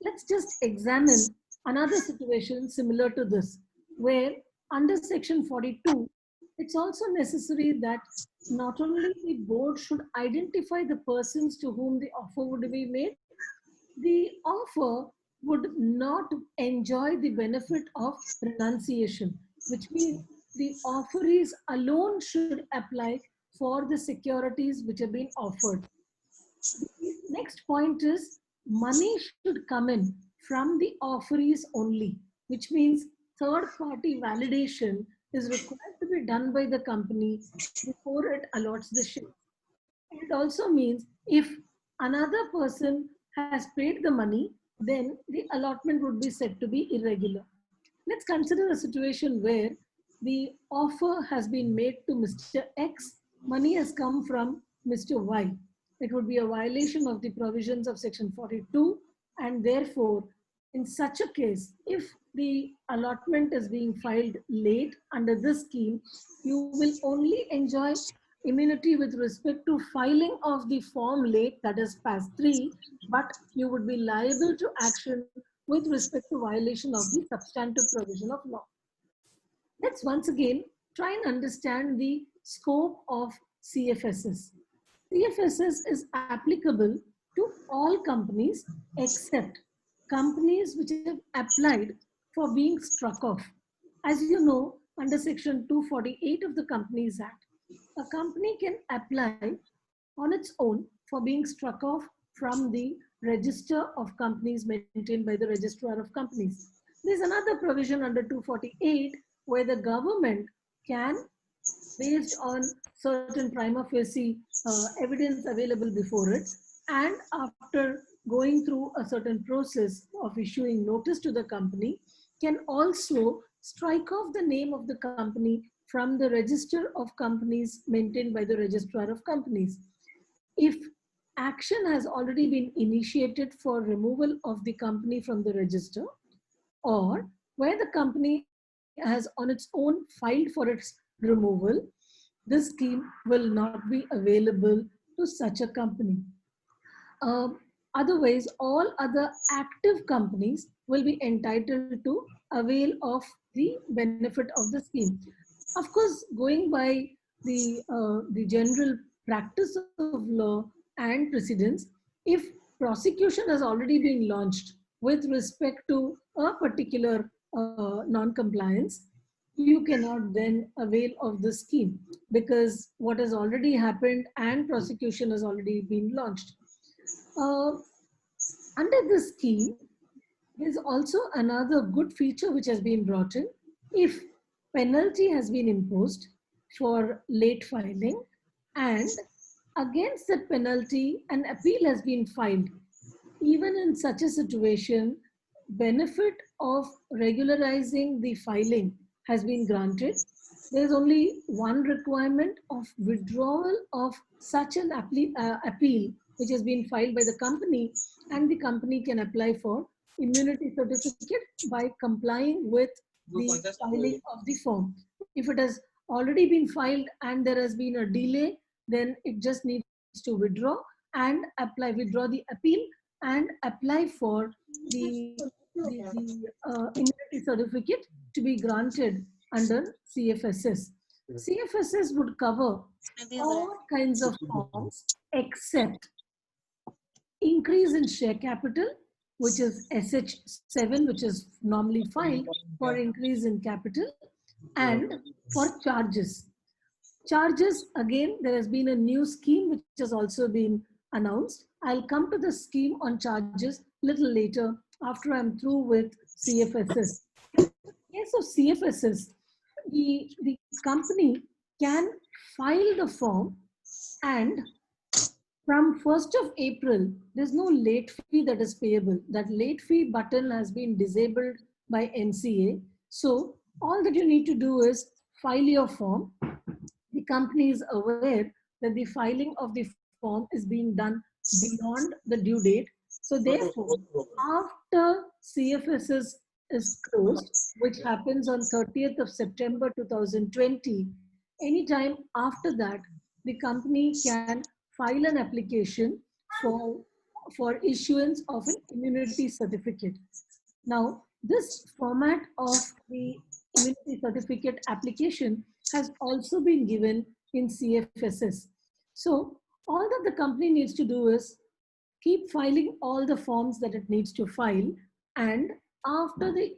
let's just examine another situation similar to this, where under section 42, it's also necessary that not only the board should identify the persons to whom the offer would be made, the offer would not enjoy the benefit of renunciation, which means the offerees alone should apply for the securities which have been offered. The next point is money should come in from the offerees only, which means third party validation is required to be done by the company before it allots the share. It also means if another person has paid the money, then the allotment would be said to be irregular. Let's consider a situation where the offer has been made to Mr. X, money has come from Mr. Y. It would be a violation of the provisions of section 42, and therefore, in such a case, if the allotment is being filed late under this scheme, you will only enjoy immunity with respect to filing of the form late, that is PAS 3, but you would be liable to action with respect to violation of the substantive provision of law. Let's once again try and understand the scope of CFSS. CFSS is applicable to all companies except companies which have applied for being struck off. As you know, under section 248 of the Companies Act, a company can apply on its own for being struck off from the register of companies maintained by the registrar of companies. There's another provision under 248 where the government can, based on certain prima facie evidence available before it, and after going through a certain process of issuing notice to the company, can also strike off the name of the company from the register of companies maintained by the registrar of companies. If action has already been initiated for removal of the company from the register, or where the company has on its own filed for its removal, this scheme will not be available to such a company. Otherwise, all other active companies will be entitled to avail of the benefit of the scheme. Of course, going by the general practice of law and precedents, if prosecution has already been launched with respect to a particular non-compliance, you cannot then avail of the scheme because what has already happened and prosecution has already been launched. Under this scheme, there's also another good feature which has been brought in. If penalty has been imposed for late filing and against that penalty an appeal has been filed, even in such a situation, benefit of regularizing the filing has been granted. There's only one requirement of withdrawal of such an appeal which has been filed by the company, and the company can apply for immunity certificate by complying with the filing of the form. If it has already been filed and there has been a delay, then it just needs to withdraw and withdraw the appeal and apply for the immunity certificate to be granted under CFSS. CFSS would cover all kinds of forms except increase in share capital, which is SH7, which is normally filed for increase in capital, and for charges. Charges, again, there has been a new scheme which has also been announced. I'll come to the scheme on charges little later after I'm through with CFSS. In case of CFSS, the company can file the form, and from 1st of April, there's no late fee that is payable. That late fee button has been disabled by MCA. So all that you need to do is file your form. The company is aware that the filing of the form is being done beyond the due date. So therefore, after CFSS is closed, which happens on 30th of September 2020, anytime after that, the company can file an application for issuance of an immunity certificate. Now, this format of the immunity certificate application has also been given in CFSS. So, all that the company needs to do is keep filing all the forms that it needs to file, and after the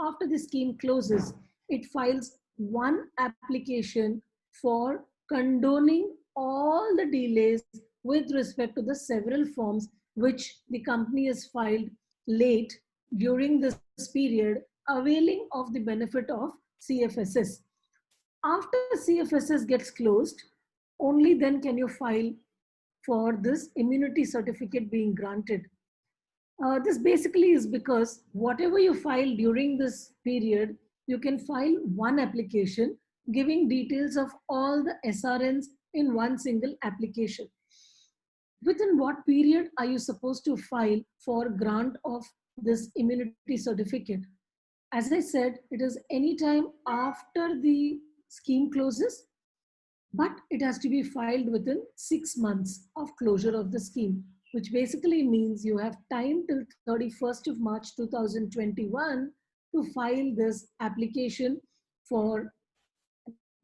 after the scheme closes, it files one application for condoning all the delays with respect to the several forms which the company has filed late during this period, availing of the benefit of CFSS. After CFSS gets closed, only then can you file for this immunity certificate being granted. This basically is because whatever you file during this period, you can file one application giving details of all the SRNs in one single application. Within what period are you supposed to file for grant of this immunity certificate? As I said, it is any time after the scheme closes, but it has to be filed within 6 months of closure of the scheme, which basically means you have time till 31st of March 2021 to file this application for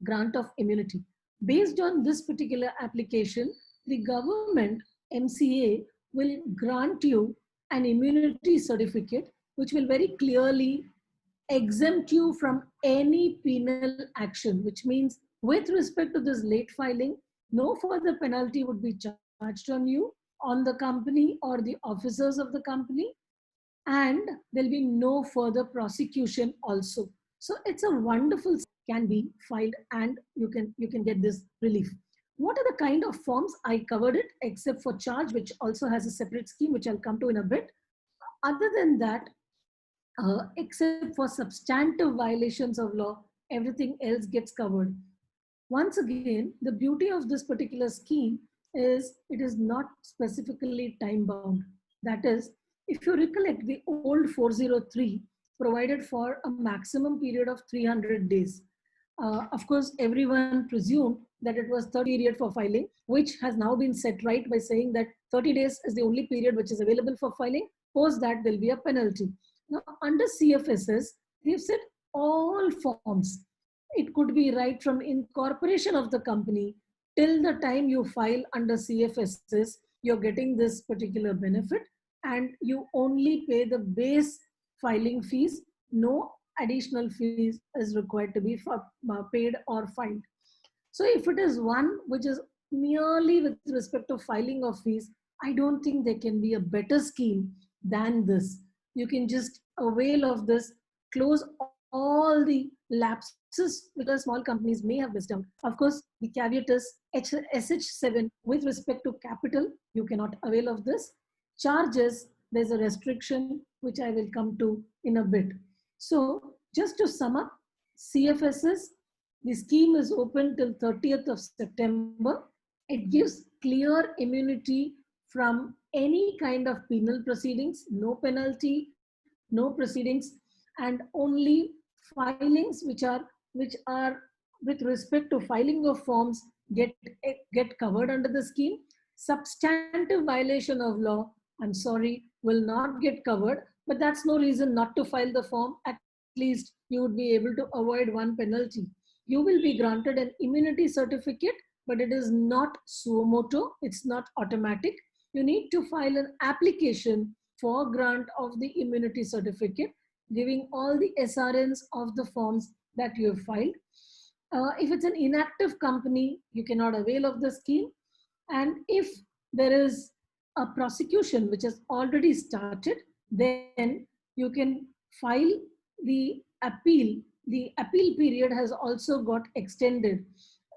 grant of immunity. Based on this particular application, the government MCA will grant you an immunity certificate, which will very clearly exempt you from any penal action, which means with respect to this late filing, no further penalty would be charged on you, on the company or the officers of the company, and there'll be no further prosecution also. So it's a wonderful can be filed, and you can get this relief. What are the kind of forms? I covered it except for charge, which also has a separate scheme, which I'll come to in a bit. Other than that, except for substantive violations of law, everything else gets covered. Once again, the beauty of this particular scheme is it is not specifically time bound. That is, if you recollect, the old 403 provided for a maximum period of 300 days. Of course, everyone presumed that it was 30 period for filing, which has now been set right by saying that 30 days is the only period which is available for filing. Post that, there'll be a penalty. Now, under CFSS, they've said all forms. It could be right from incorporation of the company till the time you file under CFSS, you're getting this particular benefit, and you only pay the base filing fees. No additional fees is required to be paid or filed. So if it is one which is merely with respect to filing of fees, I don't think there can be a better scheme than this. You can just avail of this, close all the lapses which the small companies may have missed out. Of course, the caveat is SH7 with respect to capital, you cannot avail of this. Charges, there's a restriction which I will come to in a bit. So just to sum up, CFSS, the scheme is open till 30th of September. It gives clear immunity from any kind of penal proceedings, no penalty, no proceedings, and only filings which are with respect to filing of forms get covered under the scheme. Substantive violation of law, I'm sorry, will not get covered, but that's no reason not to file the form. At least you would be able to avoid one penalty. You will be granted an immunity certificate, but it is not suo motu, it's not automatic. You need to file an application for grant of the immunity certificate, giving all the SRNs of the forms that you have filed. If it's an inactive company, you cannot avail of the scheme. And if there is a prosecution which has already started, then you can file the appeal. The appeal period has also got extended.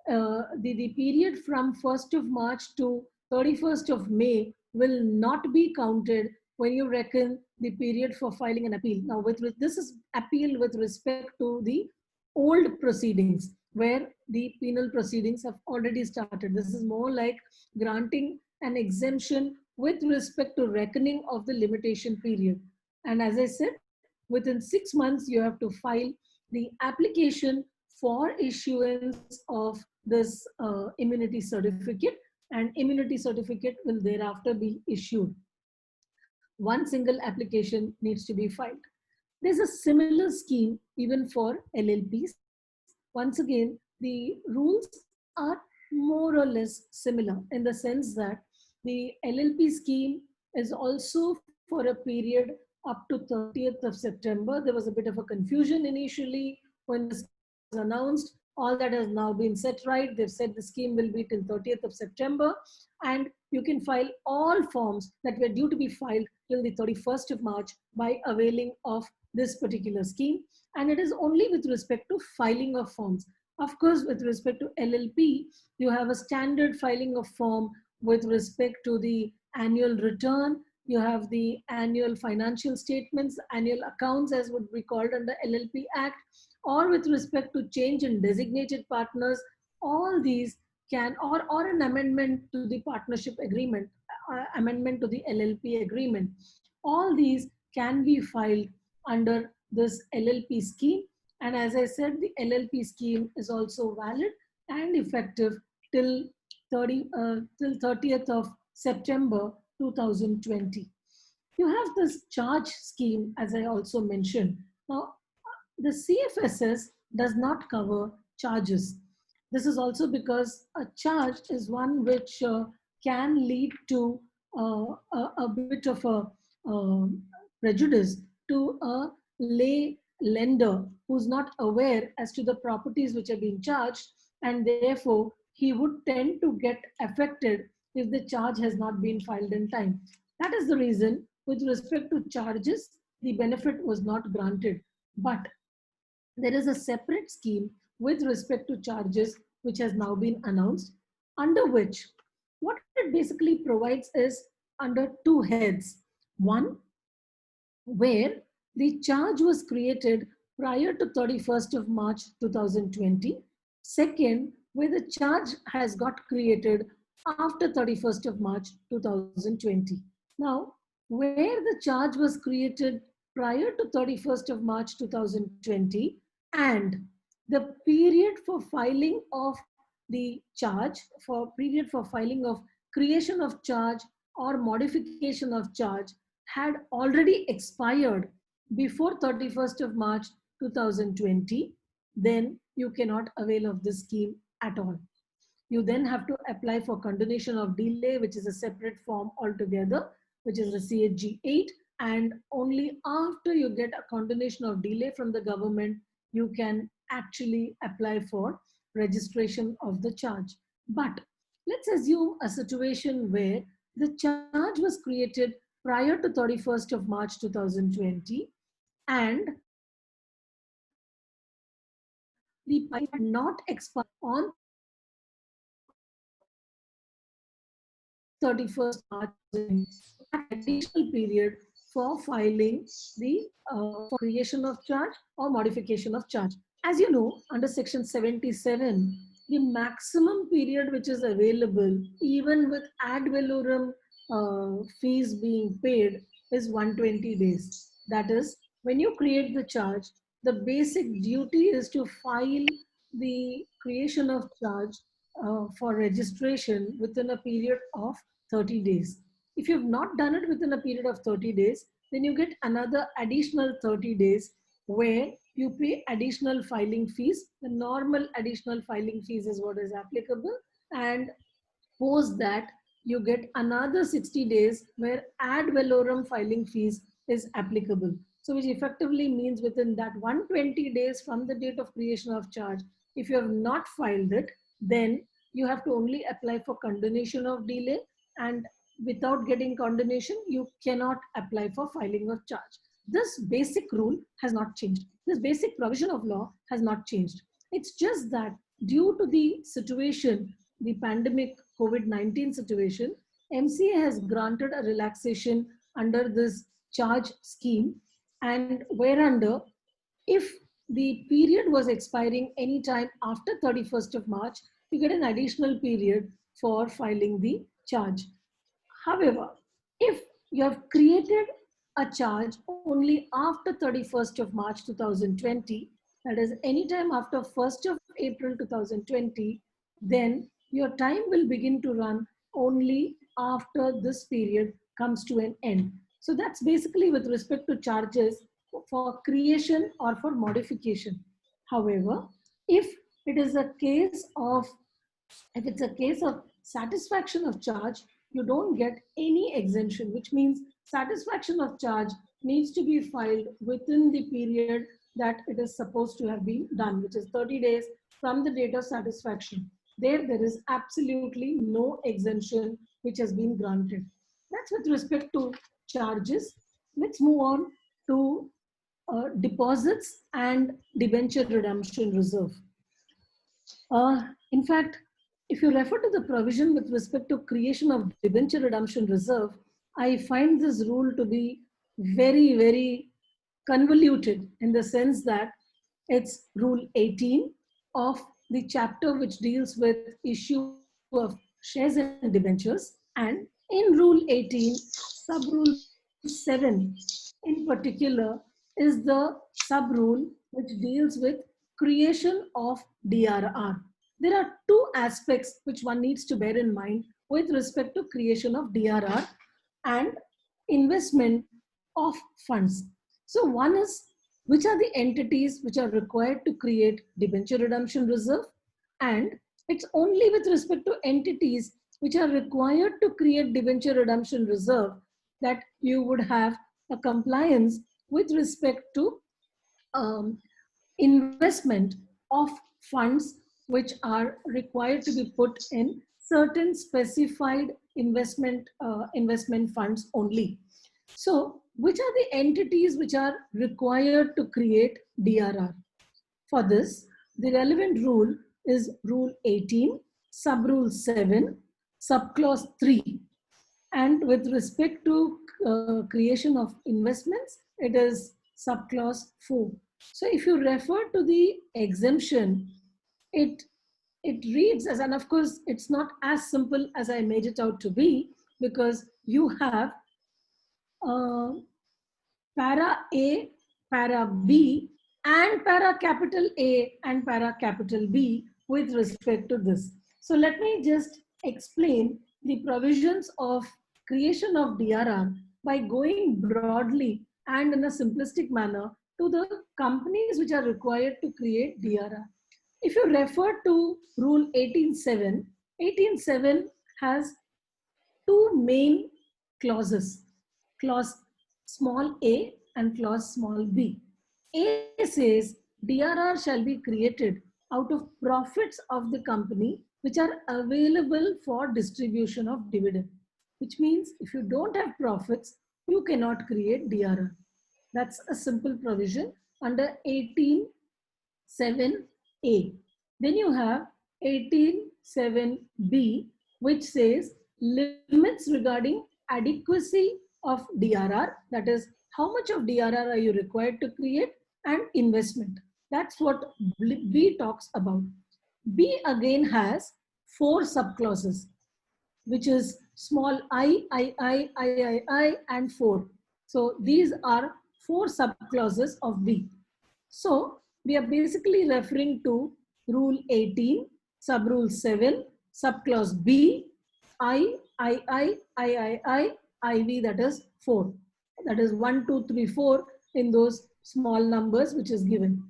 The period from 1st of March to 31st of May will not be counted when you reckon the period for filing an appeal. Now, this is appeal with respect to the old proceedings where the penal proceedings have already started. This is more like granting an exemption with respect to reckoning of the limitation period. And as I said, within 6 months, you have to file the application for issuance of this immunity certificate, and immunity certificate will thereafter be issued. one single application needs to be filed. There's a similar scheme even for LLPs. Once again, the rules are more or less similar in the sense that the LLP scheme is also for a period up to 30th of September. There was a bit of a confusion initially when the scheme was announced. All that has now been set right. They've said the scheme will be till 30th of September, and you can file all forms that were due to be filed till the 31st of March by availing of this particular scheme. And it is only with respect to filing of forms. Of course, with respect to LLP, you have a standard filing of form with respect to the annual return. You have the annual financial statements, annual accounts as would be called under LLP Act, or with respect to change in designated partners. All these can, or an amendment to the partnership agreement, amendment to the LLP agreement. All these can be filed under this LLP scheme. And as I said, the LLP scheme is also valid and effective till 30th of September 2020. You have this charge scheme, as I also mentioned. Now, the CFSS does not cover charges. This is also because a charge is one which can lead to a bit of a prejudice to a lay lender who's not aware as to the properties which are being charged, and therefore he would tend to get affected if the charge has not been filed in time. That is the reason, with respect to charges, the benefit was not granted. But there is a separate scheme with respect to charges which has now been announced, under which what it basically provides is under two heads. One, where the charge was created prior to 31st of March 2020. Second, where the charge has got created after 31st of March 2020. Now, where the charge was created prior to 31st of March 2020 and the period for filing of the charge, for period for filing of creation of charge or modification of charge had already expired before 31st of March 2020, then you cannot avail of this scheme at all. You then have to apply for condonation of delay, which is a separate form altogether, which is the CHG 8. And only after you get a condonation of delay from the government, you can actually apply for registration of the charge. But let's assume a situation where the charge was created prior to 31st of March 2020 and the pilot had not expired on 31st March. That additional period for filing the for creation of charge or modification of charge. As you know, under section 77, the maximum period which is available, even with ad valorem fees being paid, is 120 days. That is, when you create the charge, the basic duty is to file the creation of charge for registration within a period of 30 days. If you've not done it within a period of 30 days, then you get another additional 30 days where you pay additional filing fees. The normal additional filing fees is what is applicable. And post that, you get another 60 days where ad valorem filing fees is applicable. So which effectively means within that 120 days from the date of creation of charge, if you have not filed it, then you have to only apply for condonation of delay, and without getting condonation, you cannot apply for filing of charge. This basic rule has not changed. This basic provision of law has not changed. It's just that due to the situation, the pandemic COVID-19 situation, MCA has granted a relaxation under this charge scheme, and whereunder if the period was expiring anytime after 31st of March, you get an additional period for filing the charge. However, if you have created a charge only after 31st of March 2020, that is anytime after 1st of April 2020, then your time will begin to run only after this period comes to an end. So that's basically with respect to charges for creation or for modification. However, if it is a case of if it's a case of satisfaction of charge, you don't get any exemption, which means satisfaction of charge needs to be filed within the period that it is supposed to have been done, which is 30 days from the date of satisfaction. There is absolutely no exemption which has been granted. That's with respect to charges. Let's move on to deposits and debenture redemption reserve. In fact, if you refer to the provision with respect to creation of debenture redemption reserve, I find this rule to be very, very convoluted in the sense that it's Rule 18 of the chapter which deals with issue of shares and debentures, and in Rule 18, sub-rule 7 in particular is the sub-rule which deals with creation of DRR. There are two aspects which one needs to bear in mind with respect to creation of DRR and investment of funds. So one is, which are the entities which are required to create debenture redemption reserve, and it's only with respect to entities which are required to create debenture redemption reserve that you would have a compliance with respect to investment of funds which are required to be put in certain specified investment funds only. So, which are the entities which are required to create DRR? For this, the relevant rule is Rule 18, Sub-Rule 7, Subclause 3. And with respect to creation of investments, it is Subclause 4. So if you refer to the exemption, it reads as, and of course, it's not as simple as I made it out to be, because you have uh, para A, para B, and para capital A and para capital B with respect to this. So let me just explain the provisions of creation of DRR by going broadly and in a simplistic manner to the companies which are required to create DRR. If you refer to Rule 18.7, 18.7 has two main clauses, clause small a and clause small b. A says DRR shall be created out of profits of the company which are available for distribution of dividend, which means if you don't have profits, you cannot create DRR. That's a simple provision under 18.7a. Then you have 18.7b, which says limits regarding adequacy of DRR, that is, how much of DRR are you required to create, and investment. That's what B talks about. B again has four subclauses, which is small I, and 4. So these are four subclauses of B. So we are basically referring to Rule 18, Sub-Rule 7, Subclause B, IV, that is 4. That is 1, 2, 3, 4 in those small numbers which is given.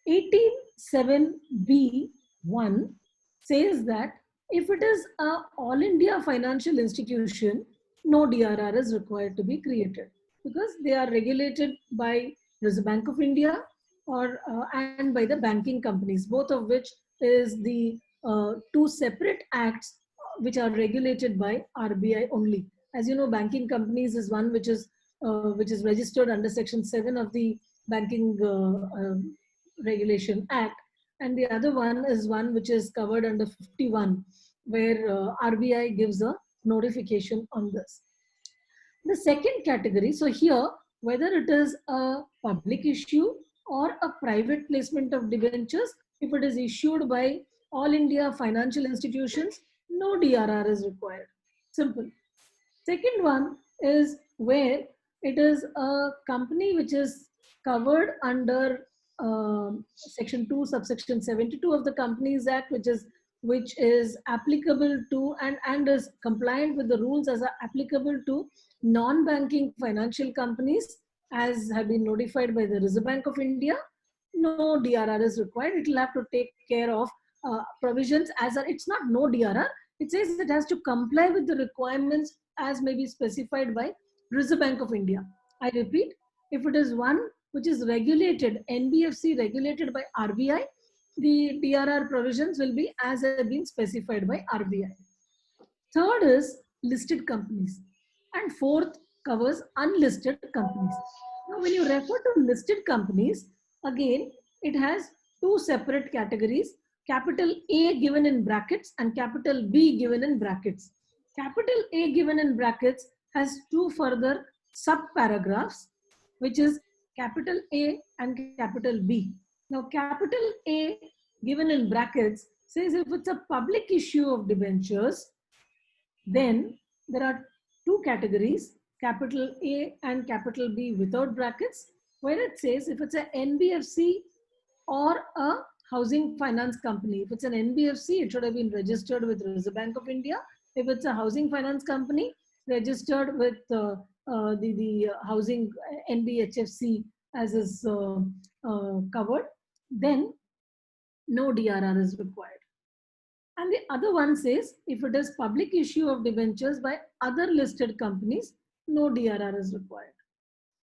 18.7b1 says that if it is a all India financial institution, no DRR is required to be created because they are regulated by Reserve Bank of India or and by the banking companies, both of which is the two separate acts which are regulated by RBI only. As you know, banking companies is one which is registered under Section 7 of the Banking Regulation Act, and the other one is one which is covered under 51, where RBI gives a notification on this. The second category, so here, whether it is a public issue or a private placement of debentures, if it is issued by all India financial institutions, no DRR is required. Simple. Second one is where it is a company which is covered under Section 2, subsection 72 of the Companies Act, which is applicable to and is compliant with the rules as are applicable to non-banking financial companies, as have been notified by the Reserve Bank of India, no DRR is required. It will have to take care of provisions it's not no DRR. It says it has to comply with the requirements as may be specified by Reserve Bank of India. I repeat, if it is one which is regulated, NBFC regulated by RBI, the DRR provisions will be as have been specified by RBI. Third is listed companies. And fourth covers unlisted companies. Now, when you refer to listed companies, again, it has two separate categories, capital A given in brackets and capital B given in brackets. Capital A given in brackets has two further sub paragraphs, which is capital A and capital B. Now, capital A given in brackets says if it's a public issue of debentures, then there are two categories, capital A and capital B without brackets, where it says if it's an NBFC or a housing finance company. If it's an NBFC, it should have been registered with Reserve Bank of India. If it's a housing finance company, registered with the housing NBHFC as is covered, then no DRR is required. And the other one says, if it is public issue of debentures by other listed companies, no DRR is required.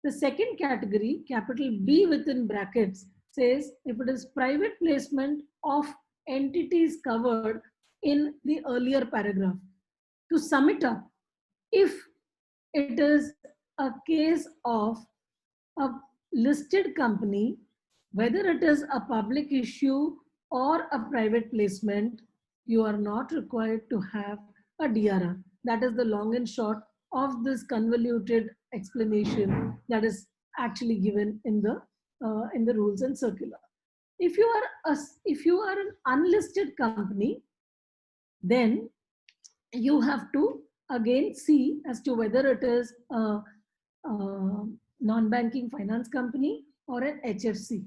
The second category, capital B within brackets, says if it is private placement of entities covered in the earlier paragraph. To sum it up, if it is a case of a listed company, whether it is a public issue or a private placement, you are not required to have a DRR. That is the long and short of this convoluted explanation that is actually given in the rules and circular. If you are an unlisted company, then you have to again see as to whether it is a non-banking finance company or an HFC.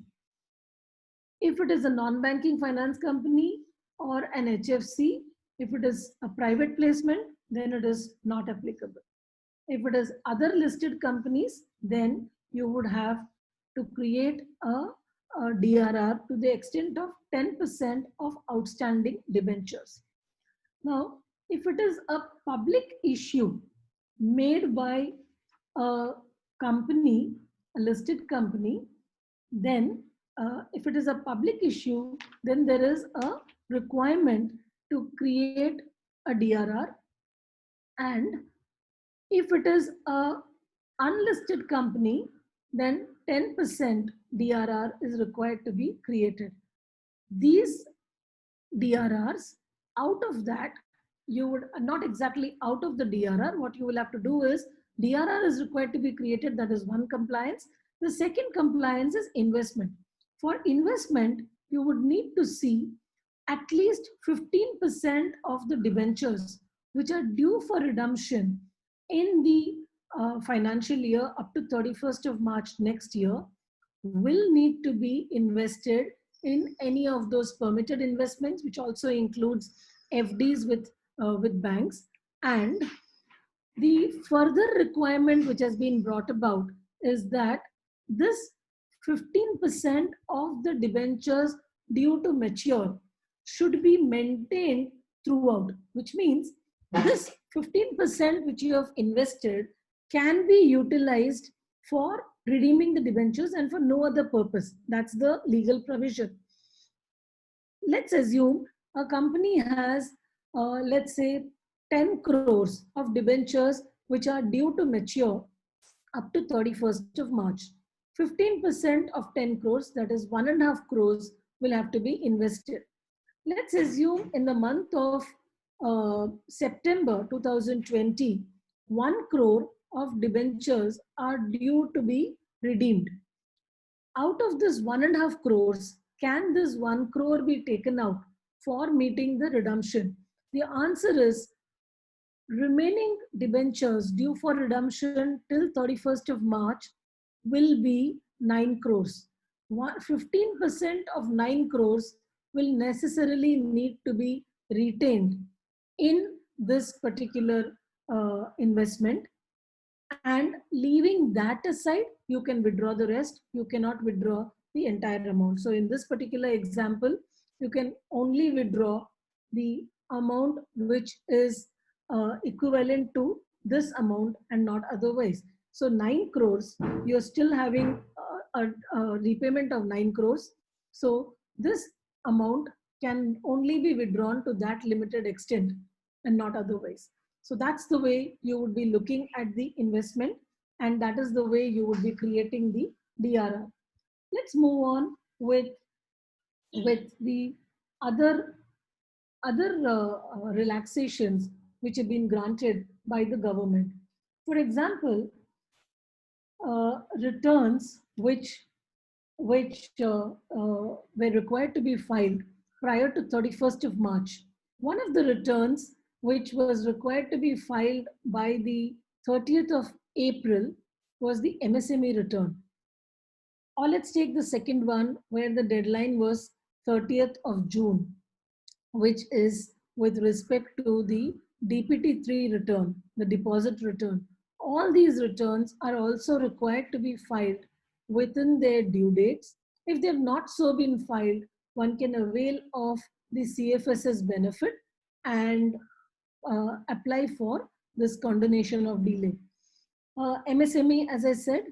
If it is a non-banking finance company or an HFC, if it is a private placement, then it is not applicable. If it is other listed companies, then you would have to create a DRR to the extent of 10% of outstanding debentures. Now, if it is a public issue made by a company, a listed company, then if it is a public issue, then there is a requirement to create a DRR. And if it is a unlisted company, then 10% DRR is required to be created. These DRRs, out of that, you would not exactly out of the DRR, what you will have to do is DRR is required to be created. That is one compliance. The second compliance is investment. For investment, you would need to see at least 15% of the debentures which are due for redemption in the financial year up to 31st of March next year will need to be invested in any of those permitted investments, which also includes FDs with banks. And the further requirement which has been brought about is that this 15% of the debentures due to mature should be maintained throughout, which means this 15% which you have invested can be utilized for redeeming the debentures and for no other purpose. That's the legal provision. Let's assume a company has, let's say, 10 crores of debentures which are due to mature up to 31st of March. 15% of 10 crores, that is 1.5 crores, will have to be invested. Let's assume in the month of September 2020, 1 crore of debentures are due to be redeemed. Out of this 1.5 crores, can this 1 crore be taken out for meeting the redemption? The answer is remaining debentures due for redemption till 31st of March will be 9 crores. 15% of 9 crores will necessarily need to be retained in this particular investment. And leaving that aside, you can withdraw the rest. You cannot withdraw the entire amount. So in this particular example, you can only withdraw the amount which is equivalent to this amount and not otherwise. So 9 crores, you're still having a repayment of 9 crores. So this amount can only be withdrawn to that limited extent and not otherwise. So that's the way you would be looking at the investment, and that is the way you would be creating the DRR. Let's move on with the other relaxations which have been granted by the government. For example, returns which were required to be filed prior to 31st of March. One of the returns which was required to be filed by the 30th of April was the MSME return. Or let's take the second one where the deadline was 30th of June, which is with respect to the DPT3 return, the deposit return. All these returns are also required to be filed within their due dates. If they have not so been filed, one can avail of the CFSS benefit and apply for this condonation of delay. MSME, as I said,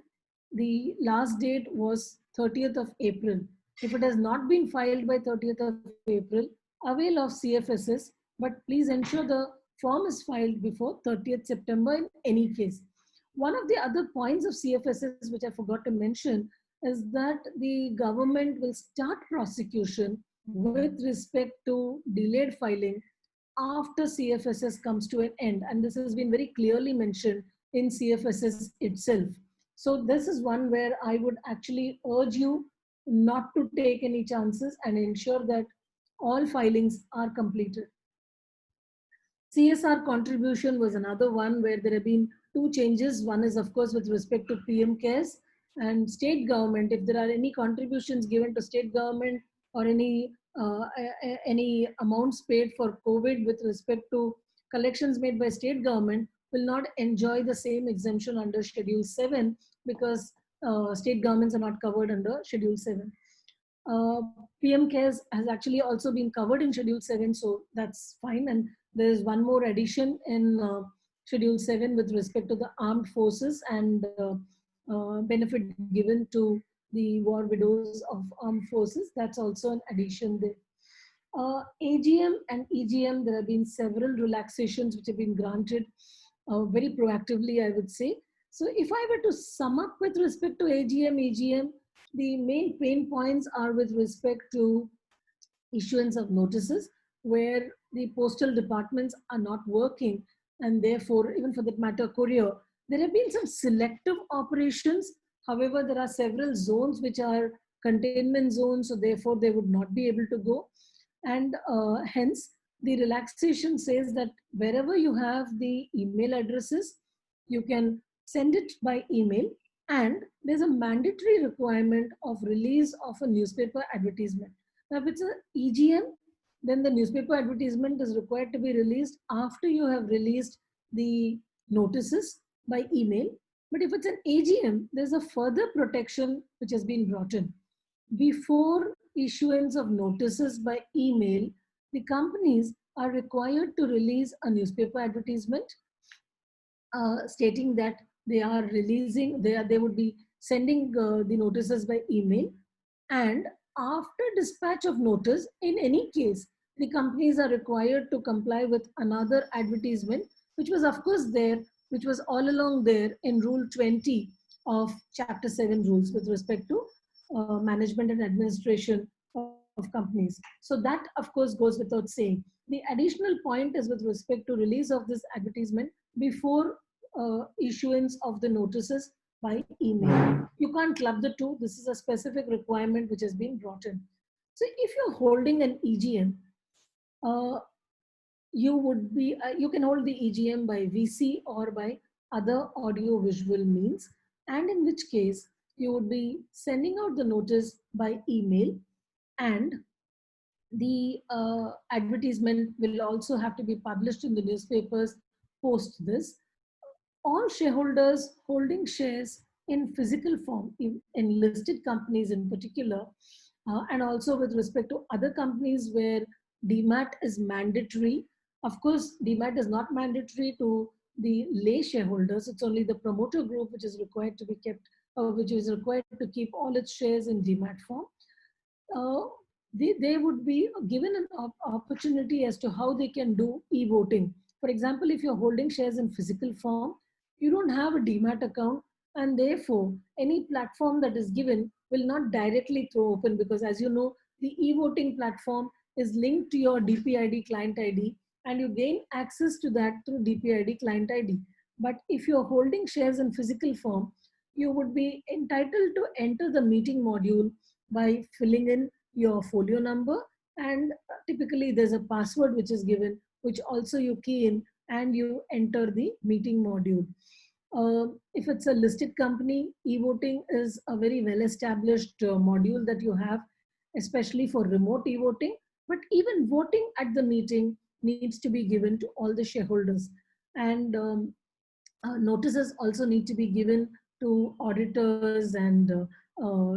the last date was 30th of April. If it has not been filed by 30th of April, avail of CFSS, but please ensure the form is filed before 30th September in any case. One of the other points of CFSS, which I forgot to mention, is that the government will start prosecution with respect to delayed filing after CFSS comes to an end. And this has been very clearly mentioned in CFSS itself. So this is one where I would actually urge you not to take any chances and ensure that all filings are completed. CSR contribution was another one where there have been two changes. One is, of course, with respect to PM CARES and state government. If there are any contributions given to state government or any amounts paid for COVID with respect to collections made by state government, will not enjoy the same exemption under Schedule 7 because state governments are not covered under Schedule 7. Uh, PM CARES has actually also been covered in Schedule 7, so that's fine. And there's one more addition in Schedule 7 with respect to the armed forces and benefit given to the war widows of armed forces. That's also an addition there. AGM and EGM, there have been several relaxations which have been granted very proactively, I would say. So if I were to sum up with respect to AGM, EGM, the main pain points are with respect to issuance of notices where the postal departments are not working, and therefore, even for that matter, courier. There have been some selective operations. However, there are several zones which are containment zones, so therefore they would not be able to go. And hence, the relaxation says that wherever you have the email addresses, you can send it by email, and there's a mandatory requirement of release of a newspaper advertisement. Now, if it's an EGM, then the newspaper advertisement is required to be released after you have released the notices by email. But if it's an AGM, there's a further protection which has been brought in. Before issuance of notices by email, the companies are required to release a newspaper advertisement stating that they are releasing, they would be sending the notices by email. And after dispatch of notice, in any case, the companies are required to comply with another advertisement, which was of course there, which was all along there in Rule 20 of Chapter 7 rules with respect to management and administration of companies. So that of course goes without saying. The additional point is with respect to release of this advertisement before issuance of the notices by email. You can't club the two. This is a specific requirement which has been brought in. So if you're holding an EGM, uh, you can hold the EGM by VC or by other audio visual means, and in which case you would be sending out the notice by email, and the advertisement will also have to be published in the newspapers post this. all shareholders holding shares in physical form, in listed companies in particular, and also with respect to other companies where DMAT is mandatory. Of course, DMAT is not mandatory to the lay shareholders. It's only the promoter group which is required to be kept, which is required to keep all its shares in DMAT form. uh, they would be given an opportunity as to how they can do e-voting. For example, if you're holding shares in physical form, you don't have a demat account, and therefore any platform that is given will not directly throw open, because as you know, the e-voting platform is linked to your DPID client ID, and you gain access to that through DPID client ID. But if you're holding shares in physical form, you would be entitled to enter the meeting module by filling in your folio number, and typically there's a password which is given, which also you key in and you enter the meeting module. If it's a listed company, e-voting is a very well established module that you have, especially for remote e-voting. But even voting at the meeting needs to be given to all the shareholders, and notices also need to be given to auditors and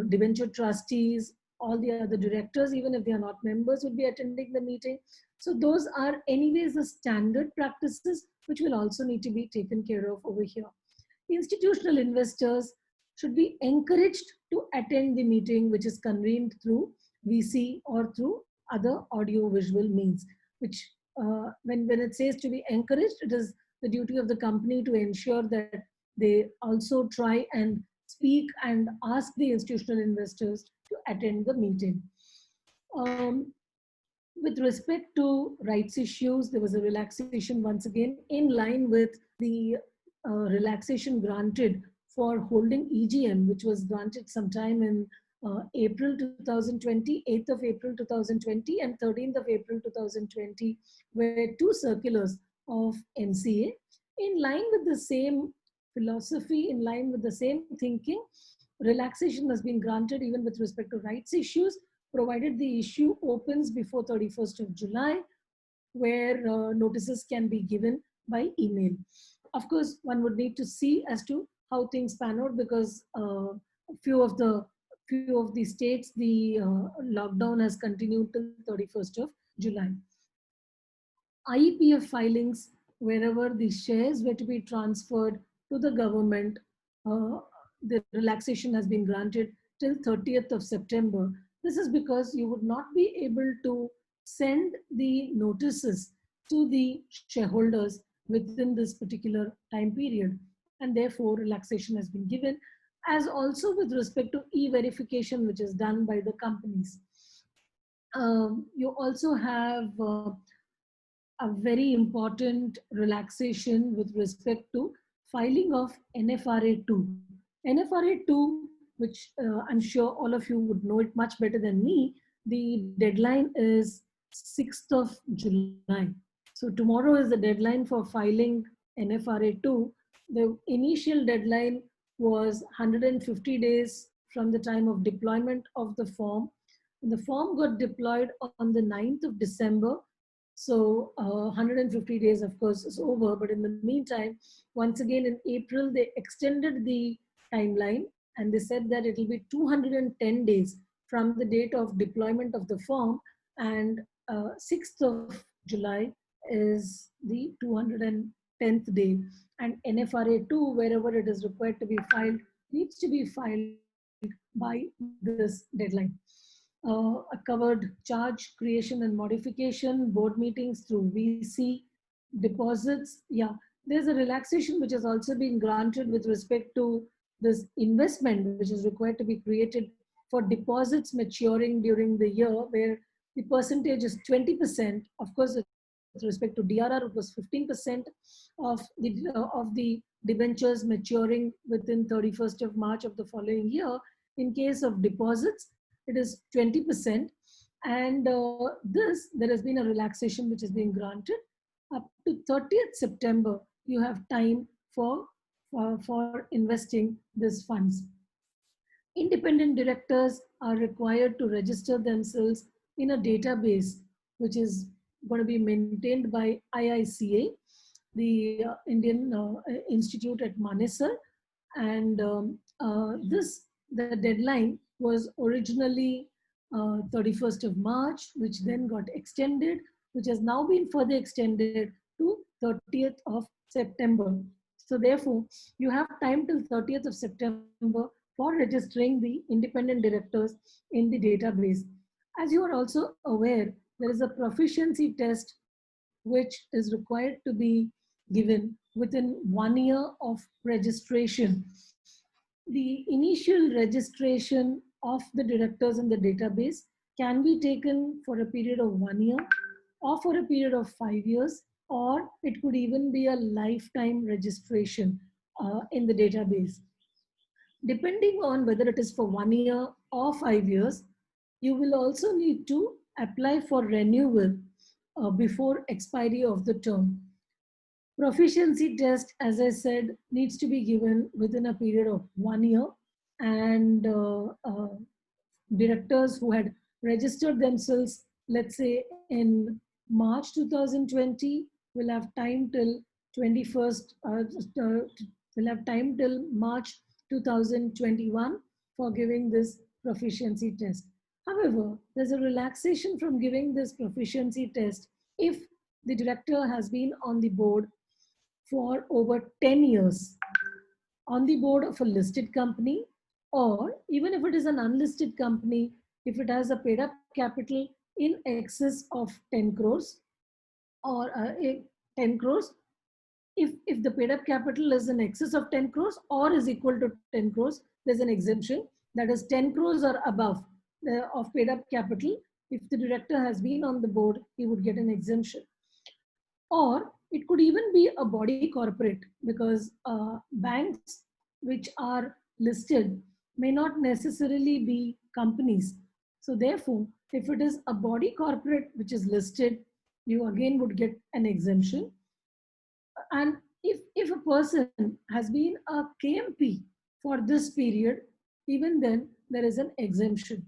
debenture trustees. All the other directors, even if they are not members, will be attending the meeting. So those are anyways the standard practices which will also need to be taken care of over here. Institutional investors should be encouraged to attend the meeting which is convened through VC or through other audio visual means, which when it says to be encouraged, it is the duty of the company to ensure that they also try and speak and ask the institutional investors to attend the meeting. Um, with respect to rights issues, there was a relaxation once again in line with the relaxation granted for holding EGM, which was granted sometime in April 2020, 8th of April 2020 and 13th of April 2020, were two circulars of MCA. In line with the same philosophy, in line with the same thinking, relaxation has been granted even with respect to rights issues, provided the issue opens before 31st of July, where notices can be given by email. Of course, one would need to see as to how things pan out, because few of the states, the lockdown has continued till 31st of July. IEPF filings, wherever the shares were to be transferred to the government, uh, the relaxation has been granted till 30th of September. This is because you would not be able to send the notices to the shareholders within this particular time period, and therefore relaxation has been given, as also with respect to e-verification, which is done by the companies. You also have a very important relaxation with respect to filing of NFRA 2. NFRA 2, which I'm sure all of you would know it much better than me, the deadline is 6th of July. So tomorrow is the deadline for filing NFRA 2. The initial deadline was 150 days from the time of deployment of the form. The form got deployed on the 9th of December. So 150 days, of course, is over. But in the meantime, once again in April, they extended the timeline, and they said that it will be 210 days from the date of deployment of the form, and 6th of July is the 210th day. And NFRA 2, wherever it is required to be filed, needs to be filed by this deadline. A covered charge creation and modification, board meetings through VC, deposits. Yeah, there's a relaxation which has also been granted with respect to this investment, which is required to be created for deposits maturing during the year, where the percentage is 20%. Of course, with respect to DRR, it was 15% of the debentures maturing within 31st of March of the following year. In case of deposits, it is 20%. And there has been a relaxation which is being granted. Up to 30th September, you have time for investing these funds. Independent directors are required to register themselves in a database which is going to be maintained by IICA. the Indian Institute at Manesar. And the deadline was originally 31st of March, which then got extended, which has now been further extended to 30th of September. So therefore, you have time till 30th of September for registering the independent directors in the database. As you are also aware, there is a proficiency test which is required to be given within 1 year of registration. The initial registration of the directors in the database can be taken for a period of 1 year or for a period of 5 years, or it could even be a lifetime registration in the database. Depending on whether it is for 1 year or 5 years, you will also need to apply for renewal before expiry of the term. Proficiency test, as I said, needs to be given within a period of 1 year, and directors who had registered themselves, let's say in March 2020, will have time till 21st, will have time till March 2021 for giving this proficiency test. However, there's a relaxation from giving this proficiency test if the director has been on the board for over 10 years, on the board of a listed company, or even if it is an unlisted company, if it has a paid up capital in excess of 10 crores or 10 crores, if the paid up capital is in excess of 10 crores or is equal to 10 crores, there's an exemption. That is 10 crores or above of paid up capital. If the director has been on the board, he would get an exemption. Or it could even be a body corporate, because banks which are listed may not necessarily be companies. So therefore, if it is a body corporate which is listed, you again would get an exemption. And if a person has been a KMP for this period, even then there is an exemption.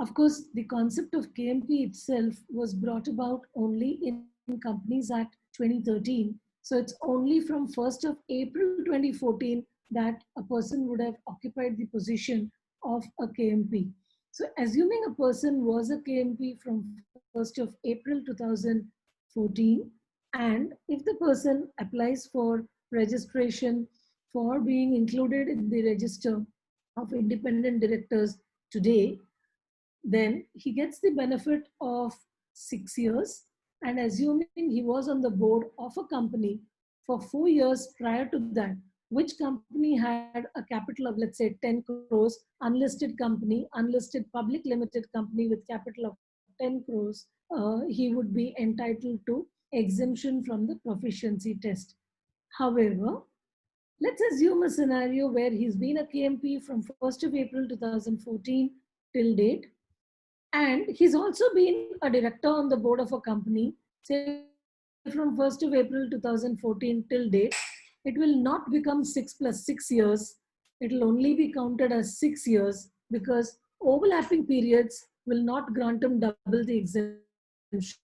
Of course, the concept of KMP itself was brought about only in Companies Act 2013. So it's only from 1st of April 2014 that a person would have occupied the position of a KMP. So assuming a person was a KMP from 1st of April 2014, and if the person applies for registration for being included in the register of independent directors today, then he gets the benefit of 6 years. And assuming he was on the board of a company for 4 years prior to that, which company had a capital of, let's say, 10 crores, unlisted company, unlisted public limited company with capital of 10 crores, he would be entitled to exemption from the proficiency test. However, let's assume a scenario where he's been a KMP from 1st of April 2014 till date, and he's also been a director on the board of a company, say from 1st of April 2014 till date. It will not become 6 plus 6 years. It will only be counted as 6 years, because overlapping periods will not grant him double the exemption,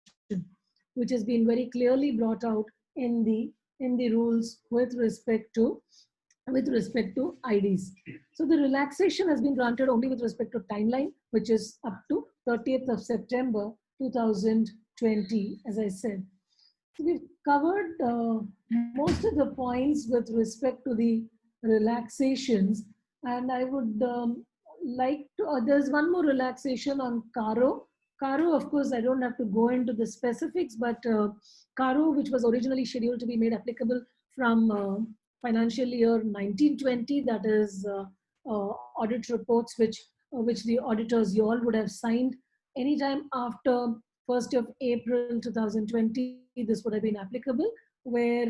which has been very clearly brought out in the rules with respect to IDs. So the relaxation has been granted only with respect to timeline, which is up to 30th of September 2020, as I said. So we've covered most of the points with respect to the relaxations, and I would like to, there's one more relaxation on Caro. Caro, of course, I don't have to go into the specifics, but Caro, which was originally scheduled to be made applicable from financial year 1920, that is audit reports which the auditors you all would have signed anytime after 1st of April 2020, this would have been applicable, where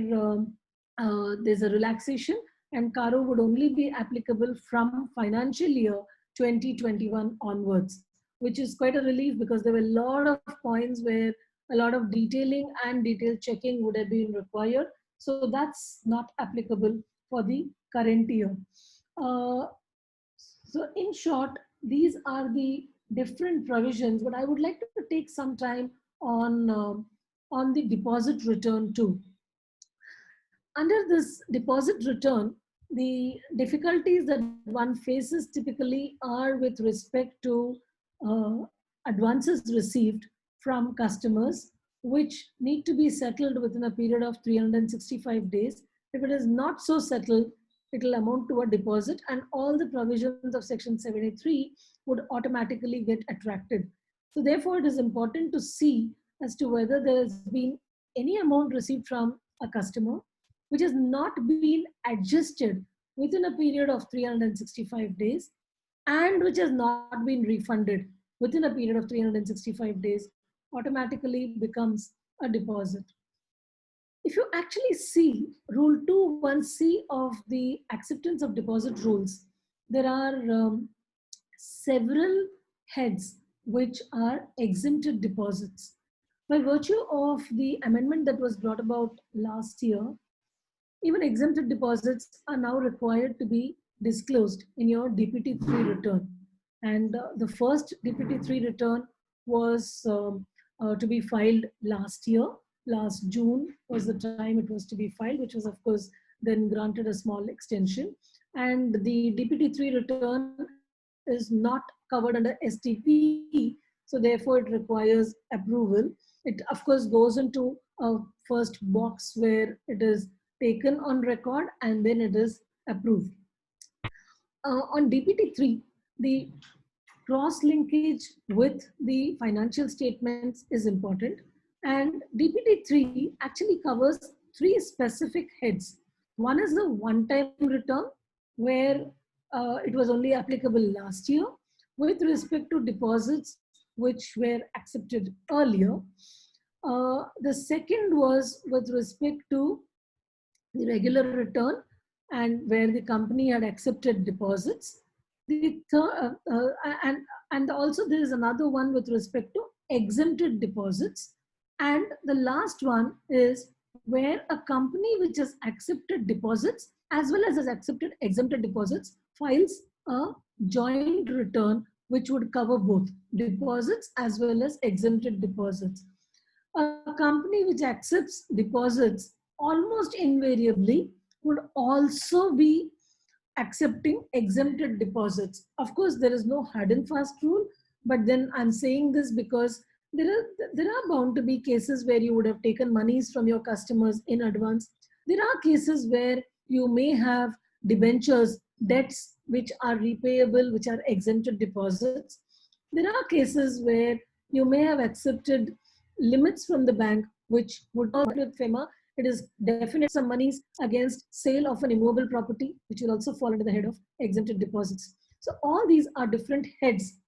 there's a relaxation, and Caro would only be applicable from financial year 2021 onwards, which is quite a relief, because there were a lot of points where a lot of detailing and detailed checking would have been required. So that's not applicable for the current year. So in short, these are the different provisions, but I would like to take some time on the deposit return too. under this deposit return, the difficulties that one faces typically are with respect to uh, advances received from customers, which need to be settled within a period of 365 days. If it is not so settled, it will amount to a deposit, and all the provisions of Section 73 would automatically get attracted. So, therefore, it is important to see as to whether there has been any amount received from a customer which has not been adjusted within a period of 365 days and which has not been refunded within a period of 365 days automatically becomes a deposit. If you actually see Rule 21C of the acceptance of deposit rules, there are several heads which are exempted deposits. By virtue of the amendment that was brought about last year, even exempted deposits are now required to be disclosed in your DPT-3 return. And the first DPT-3 return was to be filed last year. Last June was the time it was to be filed, which was, of course, then granted a small extension. And the DPT-3 return is not covered under STP, so therefore it requires approval. It, of course, goes into a first box where it is taken on record and then it is approved. On DPT-3, the cross linkage with the financial statements is important. And DPT-3 actually covers three specific heads. One is the one-time return, where it was only applicable last year with respect to deposits which were accepted earlier. The second was with respect to the regular return and where the company had accepted deposits. The third, and also there is another one with respect to exempted deposits. And the last one is where a company which has accepted deposits as well as has accepted exempted deposits files a joint return which would cover both deposits as well as exempted deposits. A company which accepts deposits almost invariably would also be accepting exempted deposits. Of course, there is no hard and fast rule, but then I'm saying this because there are bound to be cases where you would have taken monies from your customers in advance. There are cases where you may have debentures, debts which are repayable, which are exempted deposits. There are cases where you may have accepted limits from the bank, which would not with FEMA. It is definite some monies against sale of an immovable property, which will also fall under the head of exempted deposits. So all these are different heads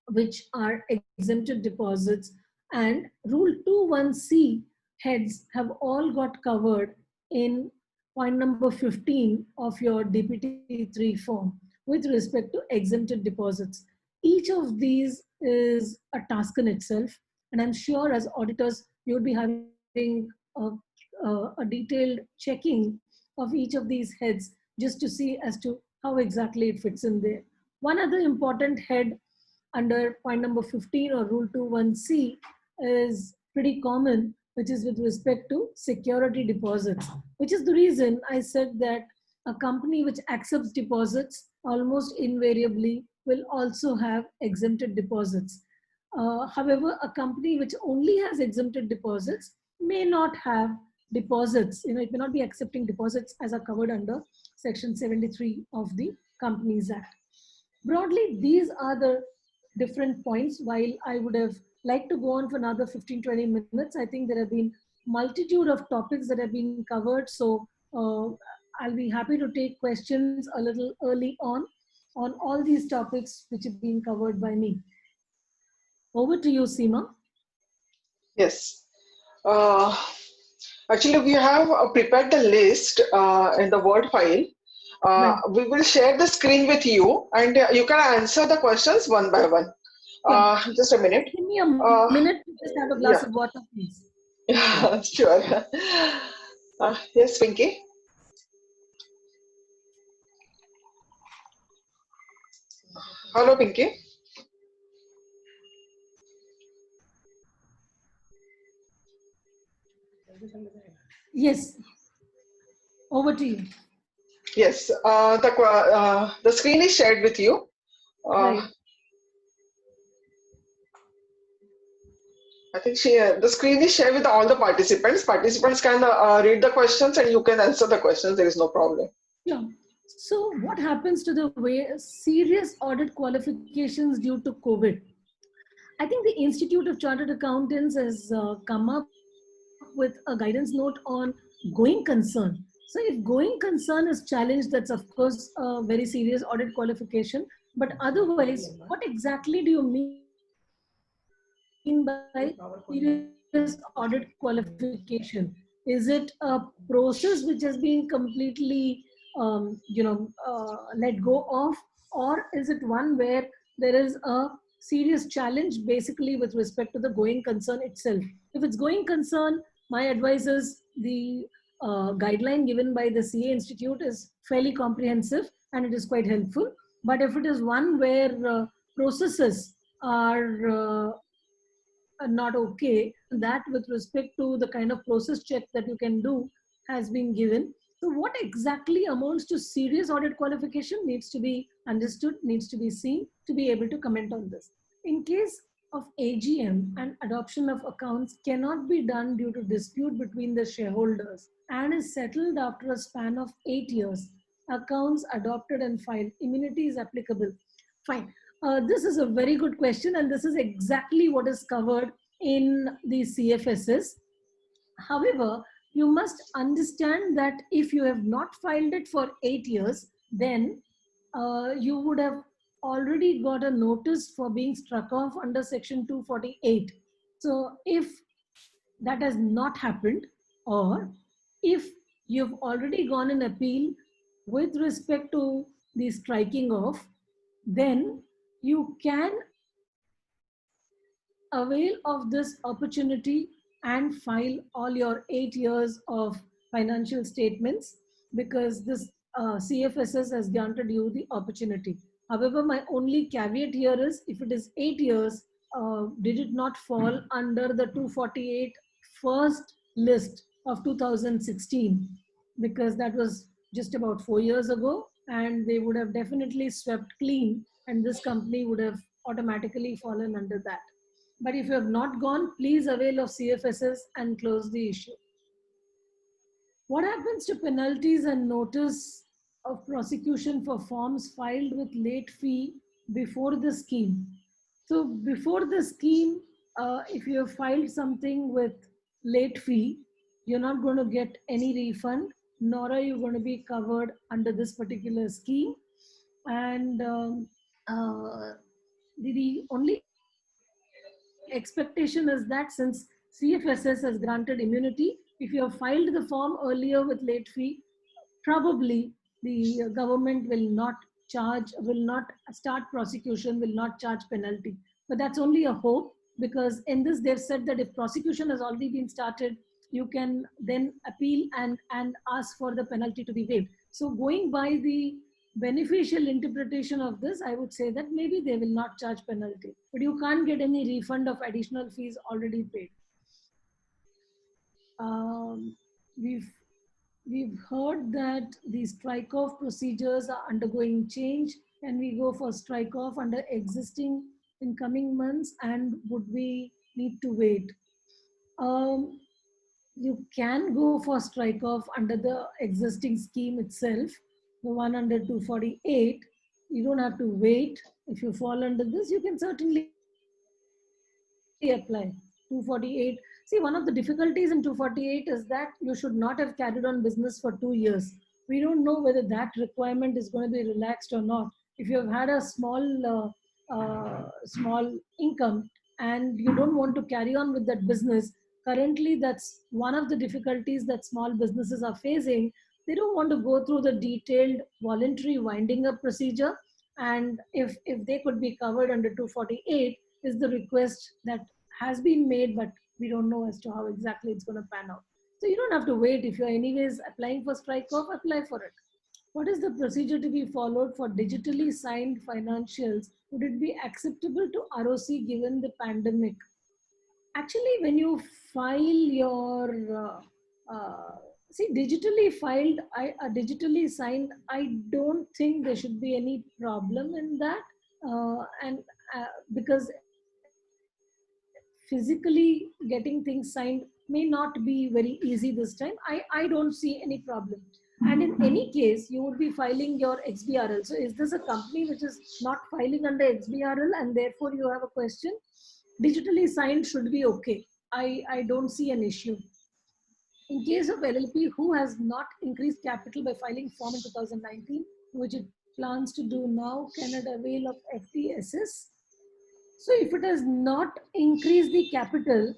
which are exempted deposits, and Rule 21C heads have all got covered in point number 15 of your DPT-3 form with respect to exempted deposits. Each of these is a task in itself, and I'm sure as auditors you would be having a detailed checking of each of these heads just to see as to how exactly it fits in there. One other important head under point number 15 or Rule 21C is pretty common, which is with respect to security deposits, which is the reason I said that a company which accepts deposits almost invariably will also have exempted deposits. However, a company which only has exempted deposits may not have deposits. It may not be accepting deposits as are covered under Section 73 of the Companies Act. Broadly, these are the different points. While I would have liked to go on for another 15-20 minutes, I think there have been multitude of topics that have been covered. So I'll be happy to take questions a little early on all these topics which have been covered by me. Over to you, Seema. Yes. Uh, Actually, we have prepared the list in the Word file. Right. We will share the screen with you and you can answer the questions one by one. Yeah. Just a minute. Give me a minute to just have a glass Yeah, of water, please. sure. Yes, Pinky. Hello, Pinky. Yes. Over to you. Yes, the screen is shared with you. Uh, Right. I think the screen is shared with all the participants. Participants can read the questions and you can answer the questions. There is no problem. Yeah. So what happens to the way serious audit qualifications due to COVID? I think the Institute of Chartered Accountants has come up with a guidance note on going concern. So if going concern is challenged, that's of course a very serious audit qualification. But otherwise, what exactly do you mean by serious audit qualification? Is it a process which has been completely, let go of, or is it one where there is a serious challenge basically with respect to the going concern itself? If it's going concern, my advice is the guideline given by the CA Institute is fairly comprehensive and it is quite helpful. But if it is one where processes are not okay, that with respect to the kind of process check that you can do has been given. So what exactly amounts to serious audit qualification needs to be understood, needs to be seen to be able to comment on this. In case of AGM, and adoption of accounts cannot be done due to dispute between the shareholders and is settled after a span of 8 years. Accounts adopted and filed, immunity is applicable. Fine. This is a very good question, and this is exactly what is covered in the CFSs. However, you must understand that if you have not filed it for 8 years, then you would have already got a notice for being struck off under Section 248. So, if that has not happened, or if you've already gone in appeal with respect to the striking off, then you can avail of this opportunity and file all your 8 years of financial statements, because this CFSS has granted you the opportunity. However, my only caveat here is if it is 8 years, did it not fall under the 248 first list of 2016? Because that was just about 4 years ago, and they would have definitely swept clean, and this company would have automatically fallen under that. But if you have not gone, please avail of CFSs and close the issue. What happens to penalties and notice of prosecution for forms filed with late fee before the scheme? So before the scheme, if you have filed something with late fee, you're not going to get any refund, nor are you going to be covered under this particular scheme. And uh, the only expectation is that since CFSS has granted immunity, if you have filed the form earlier with late fee, probably the government will not charge, will not start prosecution, will not charge penalty. But that's only a hope, because in this they've said that if prosecution has already been started, you can then appeal and ask for the penalty to be waived. So going by the beneficial interpretation of this, I would say that maybe they will not charge penalty, but you can't get any refund of additional fees already paid. Um, we've we've heard that the strike off procedures are undergoing change. Can we go for strike off under existing in coming months, and would we need to wait? Um, you can go for strike off under the existing scheme itself, the one under 248. You don't have to wait. If you fall under this, you can certainly apply 248. See, one of the difficulties in 248 is that you should not have carried on business for 2 years. We don't know whether that requirement is going to be relaxed or not. If you have had a small income and you don't want to carry on with that business, currently that's one of the difficulties that small businesses are facing. They don't want to go through the detailed voluntary winding up procedure, and if they could be covered under 248 is the request that has been made, but we don't know as to how exactly it's going to pan out. So you don't have to wait. If you're anyways applying for strike off, apply for it. What is the procedure to be followed for digitally signed financials? Would it be acceptable to ROC given the pandemic? Actually, when you file your See, digitally filed, digitally signed, I don't think there should be any problem in that. And because physically getting things signed may not be very easy this time, I don't see any problem. And in any case, you would be filing your XBRL. So, is this a company which is not filing under XBRL and therefore you have a question? Digitally signed should be okay. I don't see an issue. In case of LLP, who has not increased capital by filing form in 2019, which it plans to do now, can it avail of FTSS? So if it has not increased the capital,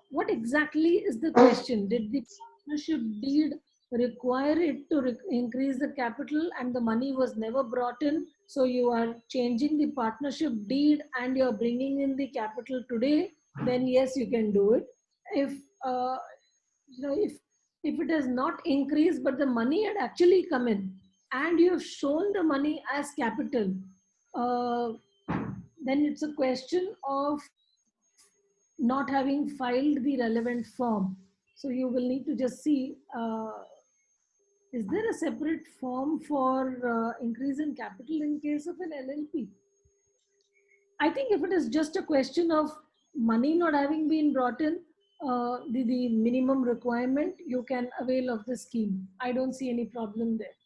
what exactly is the question? Did the partnership deed require it to increase the capital and the money was never brought in? So you are changing the partnership deed and you're bringing in the capital today, then yes, you can do it. If if it has not increased but the money had actually come in and you have shown the money as capital, uh, then it's a question of not having filed the relevant form. So you will need to just see, is there a separate form for increase in capital in case of an LLP? I think if it is just a question of money not having been brought in, the minimum requirement, you can avail of the scheme. I don't see any problem there.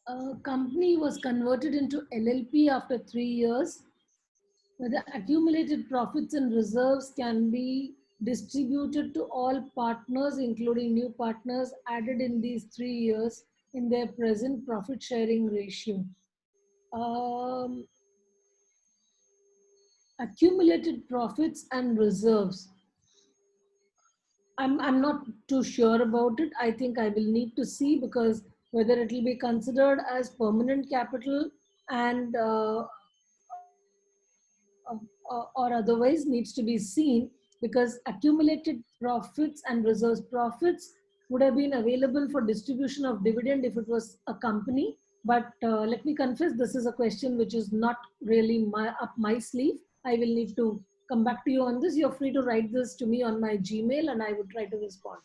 A company was converted into LLP after 3 years, where the accumulated profits and reserves can be distributed to all partners, including new partners added in these 3 years in their present profit sharing ratio. Um, Accumulated profits and reserves. I'm not too sure about it. I think I will need to see, because whether it will be considered as permanent capital and or otherwise needs to be seen, because accumulated profits and reserves, profits would have been available for distribution of dividend if it was a company. But let me confess, this is a question which is not really up my sleeve. I will need to come back to you on this. You're free to write this to me on my Gmail and I would try to respond.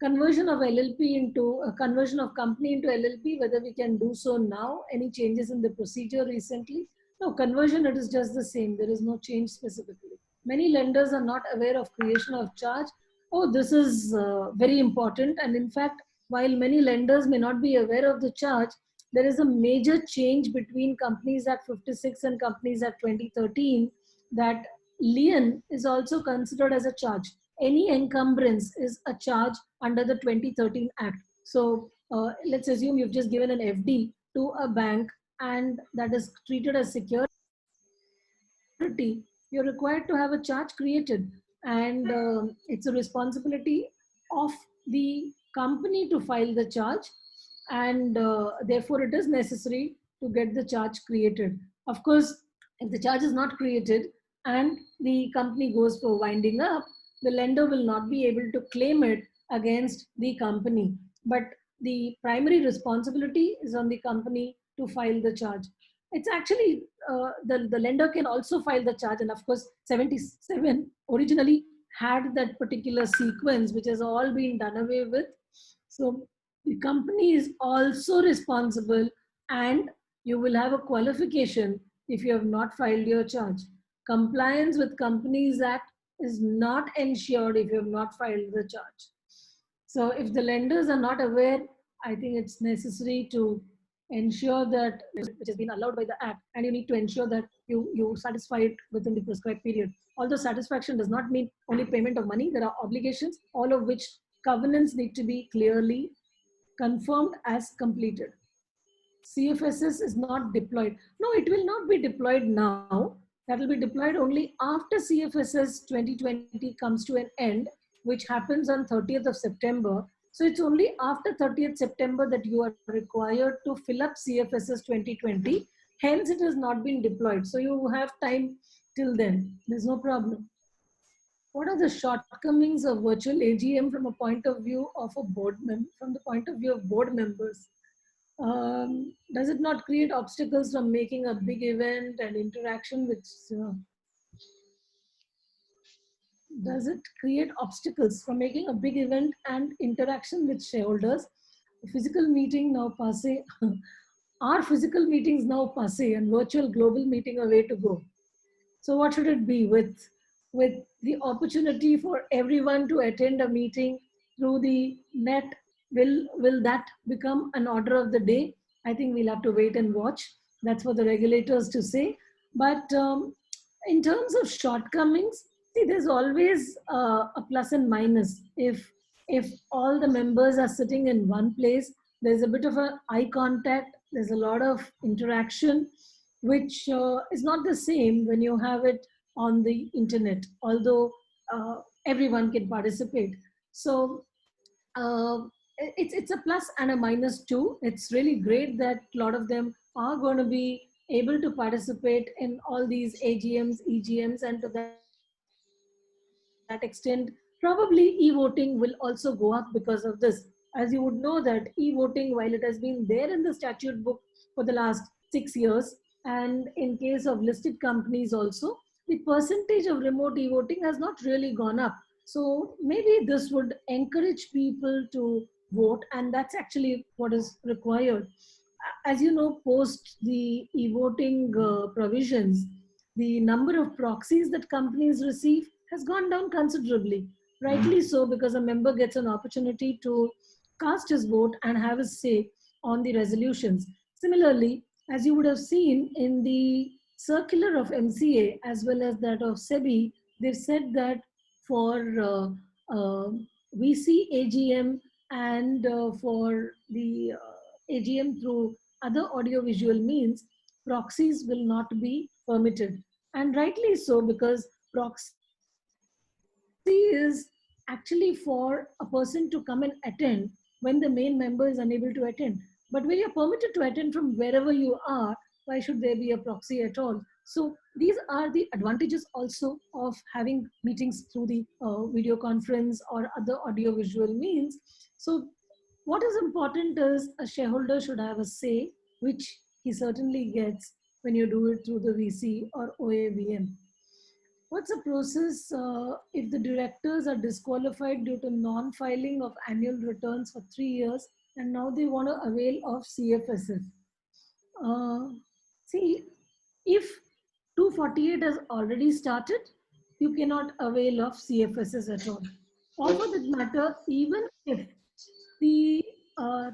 Conversion of LLP into conversion of company into LLP, whether we can do so now, any changes in the procedure recently? No, conversion, it is just the same. There is no change specifically. Many lenders are not aware of creation of charge. Oh, this is very important. And in fact, while many lenders may not be aware of the charge, there is a major change between Companies Act 56 and Companies Act 2013, that lien is also considered as a charge. Any encumbrance is a charge under the 2013 Act. So let's assume you've just given an FD to a bank and that is treated as security. You're required to have a charge created, and it's a responsibility of the company to file the charge, and therefore it is necessary to get the charge created. Of course, if the charge is not created and the company goes for winding up, the lender will not be able to claim it against the company, but the primary responsibility is on the company to file the charge. It's actually the lender can also file the charge, and of course 77 originally had that particular sequence which has all been done away with. So the company is also responsible, and you will have a qualification if you have not filed your charge. Compliance with Companies Act is not ensured if you have not filed the charge. So if the lenders are not aware, I think it's necessary to ensure that which has been allowed by the Act, and you need to ensure that you satisfy it within the prescribed period. Although satisfaction does not mean only payment of money, there are obligations, all of which covenants need to be clearly confirmed as completed. CFSS is not deployed. No, it will not be deployed now. That will be deployed only after CFSS 2020 comes to an end, which happens on 30th of September. So it's only after 30th September that you are required to fill up CFSS 2020. Hence, it has not been deployed. So you have time till then. There's no problem. What are the shortcomings of virtual AGM from a point of view of a from the point of view of board members? Does it not create obstacles from making a big event and interaction with does it create obstacles from making a big event and interaction with shareholders? Physical meeting now passe. Are physical meetings now passe and virtual global meeting a way to go? So what should it be with the opportunity for everyone to attend a meeting through the net? Will that become an order of the day? I think we'll have to wait and watch. That's for the regulators to say. But in terms of shortcomings, see, there's always a plus and minus. If all the members are sitting in one place, there's a bit of a eye contact. There's a lot of interaction, which is not the same when you have it on the internet, although everyone can participate. So uh, it's a plus and a minus too. It's really great that a lot of them are going to be able to participate in all these AGMs, EGMs, and to that extent, probably e-voting will also go up because of this. As you would know that e-voting, while it has been there in the statute book for the last 6 years, and in case of listed companies also, the percentage of remote e-voting has not really gone up. So maybe this would encourage people to vote, and that's actually what is required. As you know, post the e-voting provisions, the number of proxies that companies receive has gone down considerably. Rightly so, because a member gets an opportunity to cast his vote and have his say on the resolutions. Similarly, as you would have seen in the circular of MCA as well as that of SEBI, they've said that for VC AGM and for the AGM through other audiovisual means, proxies will not be permitted. And rightly so, because proxy is actually for a person to come and attend when the main member is unable to attend. But when you're permitted to attend from wherever you are, why should there be a proxy at all? So these are the advantages also of having meetings through the video conference or other audiovisual means. So what is important is a shareholder should have a say, which he certainly gets when you do it through the VC or OAVM. What's the process if the directors are disqualified due to non-filing of annual returns for 3 years and now they want to avail of CFSF? Uh, See, if 248 has already started, you cannot avail of CFSs at all. Or for that matter, the uh,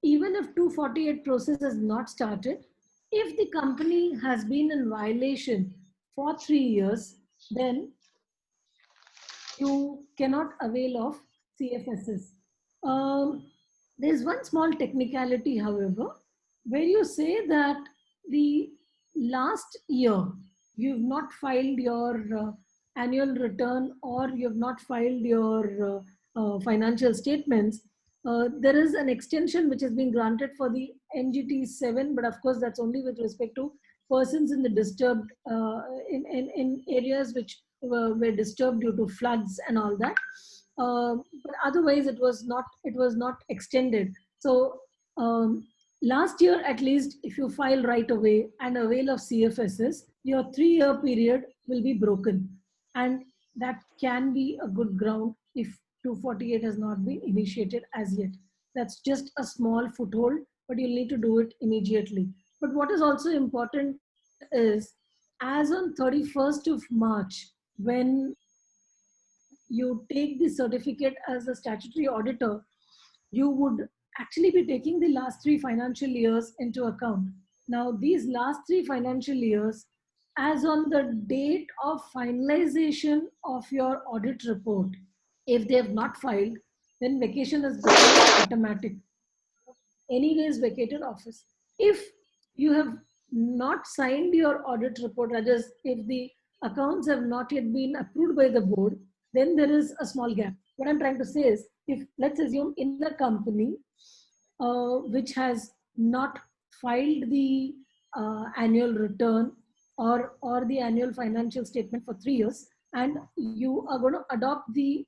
even if 248 process has not started, if the company has been in violation for 3 years, then you cannot avail of CFSs. Um, there's one small technicality, however, where you say that the last year you've not filed your annual return or you've not filed your financial statements. There is an extension which has been granted for the NGT 7, but of course that's only with respect to persons in the disturbed in areas which were disturbed due to floods and all that. But otherwise, it was not extended. So um, last year, at least, if you file right away and avail of CFSs, your 3-year period will be broken, and that can be a good ground if 248 has not been initiated as yet. That's just a small foothold, but you'll need to do it immediately. But what is also important is, as on 31st of March, when you take the certificate as a statutory auditor, you would actually be taking the last 3 financial years into account. Now, these last 3 financial years, as on the date of finalization of your audit report, if they have not filed, then vacation is become automatic. Anyways, vacated office. If you have not signed your audit report, that is, if the accounts have not yet been approved by the board, then there is a small gap. What I'm trying to say is, if let's assume in a company which has not filed the annual return or the annual financial statement for 3 years, and you are going to adopt the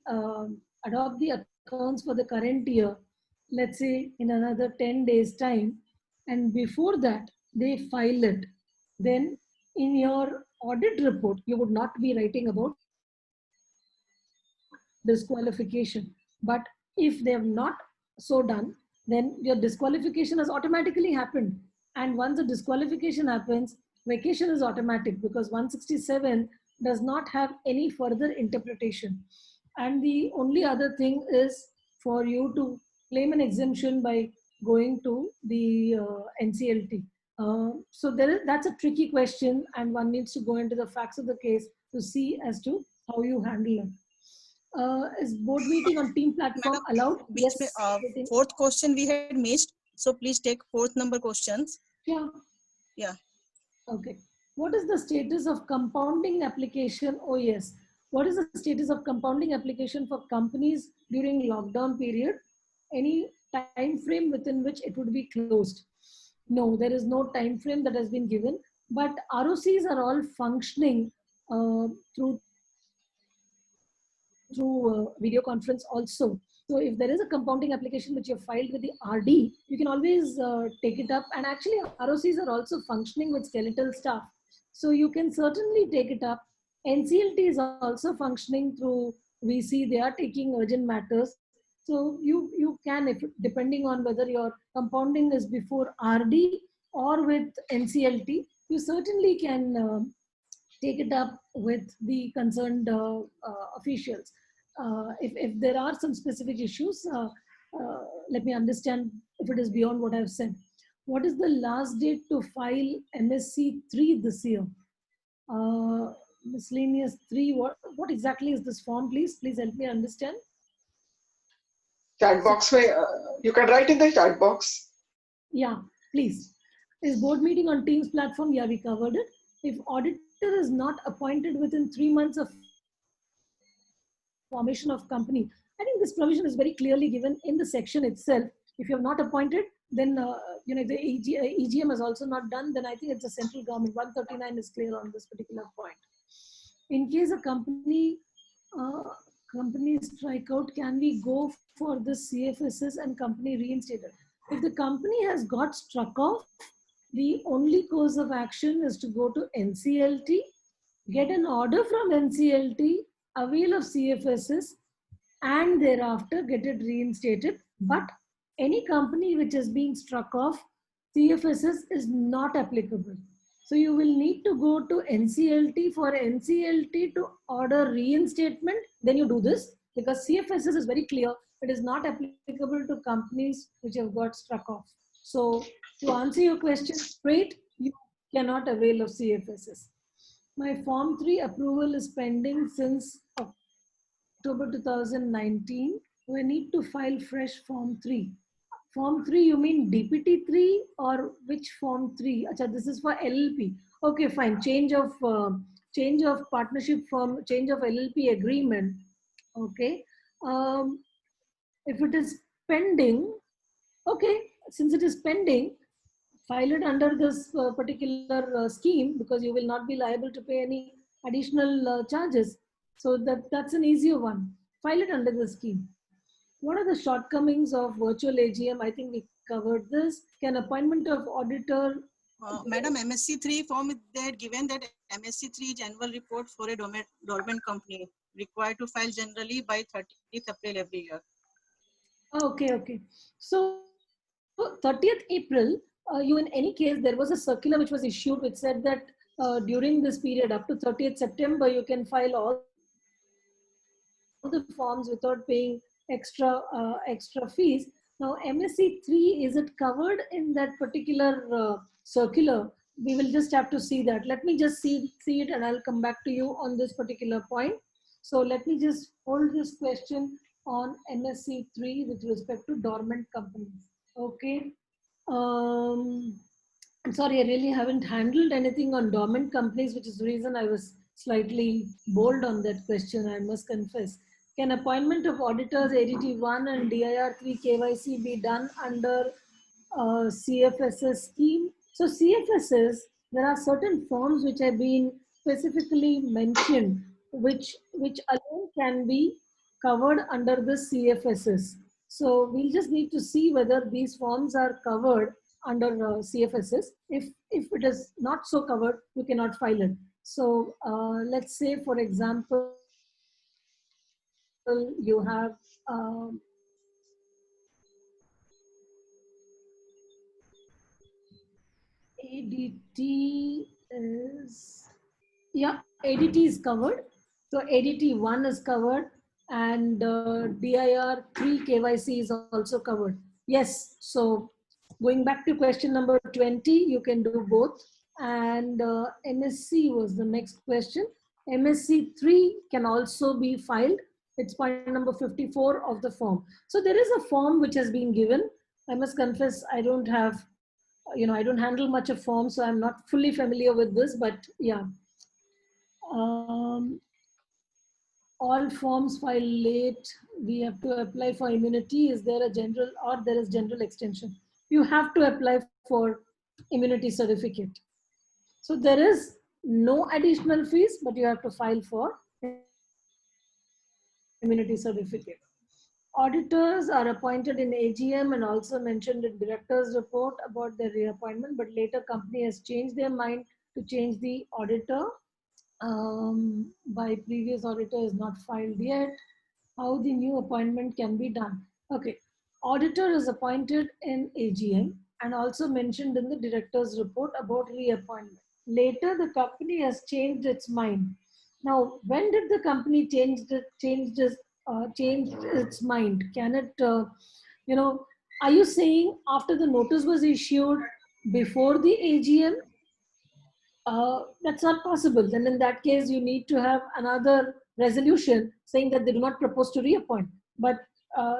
accounts for the current year, let's say in another 10 days time, and before that they file it, then in your audit report you would not be writing about CFSs. disqualification. But if they have not so done, then your disqualification has automatically happened. And once the disqualification happens, vacation is automatic because 167 does not have any further interpretation. And the only other thing is for you to claim an exemption by going to the NCLT. So that's a tricky question, and one needs to go into the facts of the case to see as to how you handle it. Is board meeting on team platform Madam, allowed? Beach Yes. में fourth question we had missed, so please take fourth number questions. Yeah. Yeah. Okay. What is the status of compounding application? Oh yes. What is the status of compounding application for companies during lockdown period? Any time frame within which it would be closed? No, there is no time frame that has been given. But ROCs are all functioning through video conference also. So if there is a compounding application which you have filed with the RD, you can always take it up. And actually ROCs are also functioning with skeletal staff. So you can certainly take it up. NCLT is also functioning through VC. They are taking urgent matters. So you can, if depending on whether your compounding is before RD or with NCLT, you certainly can take it up with the concerned officials. If there are some specific issues, let me understand if it is beyond what I've said. What is the last date to file MSc 3 this year? Miscellaneous 3, what exactly is this form, please? Please help me understand. Chat box में you can write in the chat box. Yeah, please. Is board meeting on Teams platform? Yeah, we covered it. If auditor is not appointed within 3 months of formation of company, I think this provision is very clearly given in the section itself. If you have not appointed, then the EGM is also not done, then I think it's a central government. 139 is clear on this particular point. In case a company strike out, can we go for the CFSs and company reinstated? If the company has got struck off, the only course of action is to go to NCLT, get an order from NCLT, avail of CFSs, and thereafter get it reinstated. But any company which is being struck off, CFSs is not applicable. So you will need to go to NCLT for NCLT to order reinstatement. Then you do this because CFSs is very clear. It is not applicable to companies which have got struck off. So to answer your question straight, you cannot avail of CFSs. My Form 3 approval is pending since October 2019. We need to file fresh Form 3. Form 3, you mean DPT 3 or which Form 3? Achha, this is for LLP. Okay, fine. Change of partnership form, change of LLP agreement. Okay. If it is pending, okay, since it is pending, file it under this particular scheme because you will not be liable to pay any additional charges. So that's an easier one. File it under the scheme. What are the shortcomings of virtual AGM? I think we covered this. Can appointment of auditor? Madam, MSc3 form, they had given that MSc3 is annual report for a dormant company required to file generally by 30th April every year. Okay. So 30th April, you in any case, there was a circular which was issued which said that during this period up to 30th September, you can file all the forms without paying extra fees. Now MSc3, is it covered in that particular circular? We will just have to see that. Let me just see it and I'll come back to you on this particular point. So let me just hold this question on MSc3 with respect to dormant companies. Okay. I'm sorry, I really haven't handled anything on dormant companies, which is the reason I was slightly bold on that question, I must confess. Can appointment of auditors ADT1 and DIR3 KYC be done under CFSS scheme? So CFSS, there are certain forms which have been specifically mentioned, which alone can be covered under the CFSS. So we'll just need to see whether these forms are covered under CFSS. If it is not so covered, you cannot file it. So let's say, for example, you have um, ADT is, yeah, ADT is covered. So ADT 1 is covered, and DIR 3 KYC is also covered. Yes, so going back to question number 20, you can do both. And MSc was the next question. MSc 3 can also be filed. It's point number 54 of the form. So there is a form which has been given. I must confess, I don't have, I don't handle much of forms, so I'm not fully familiar with this, but yeah. Um, all forms filed late, we have to apply for immunity. Is there a general, or there is general extension? You have to apply for immunity certificate. So there is no additional fees, but you have to file for immunity certificate. Auditors are appointed in AGM and also mentioned in director's report about their reappointment, but later company has changed their mind to change the auditor. By previous auditor is not filed yet. How the new appointment can be done? Okay, auditor is appointed in AGM and also mentioned in the director's report about reappointment. Later, the company has changed its mind. Now, when did the company change its mind? Can it, are you saying after the notice was issued before the AGM? That's not possible. Then in that case, you need to have another resolution saying that they do not propose to reappoint. But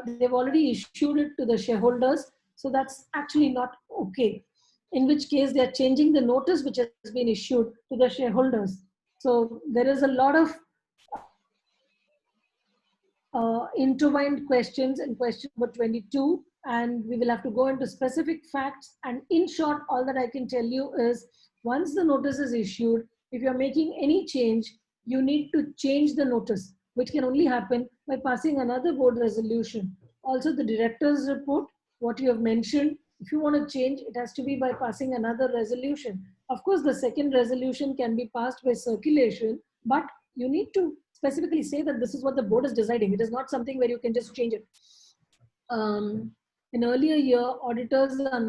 they've already issued it to the shareholders. So that's actually not okay. In which case, they're changing the notice which has been issued to the shareholders. So there is a lot of intertwined questions in question number 22, and we will have to go into specific facts. And in short, all that I can tell you is once the notice is issued, if you're making any change, you need to change the notice, which can only happen by passing another board resolution. Also, the director's report, what you have mentioned, if you want to change, it has to be by passing another resolution. Of course, the second resolution can be passed by circulation, but you need to specifically say that this is what the board is deciding. It is not something where you can just change it. In earlier year, auditors have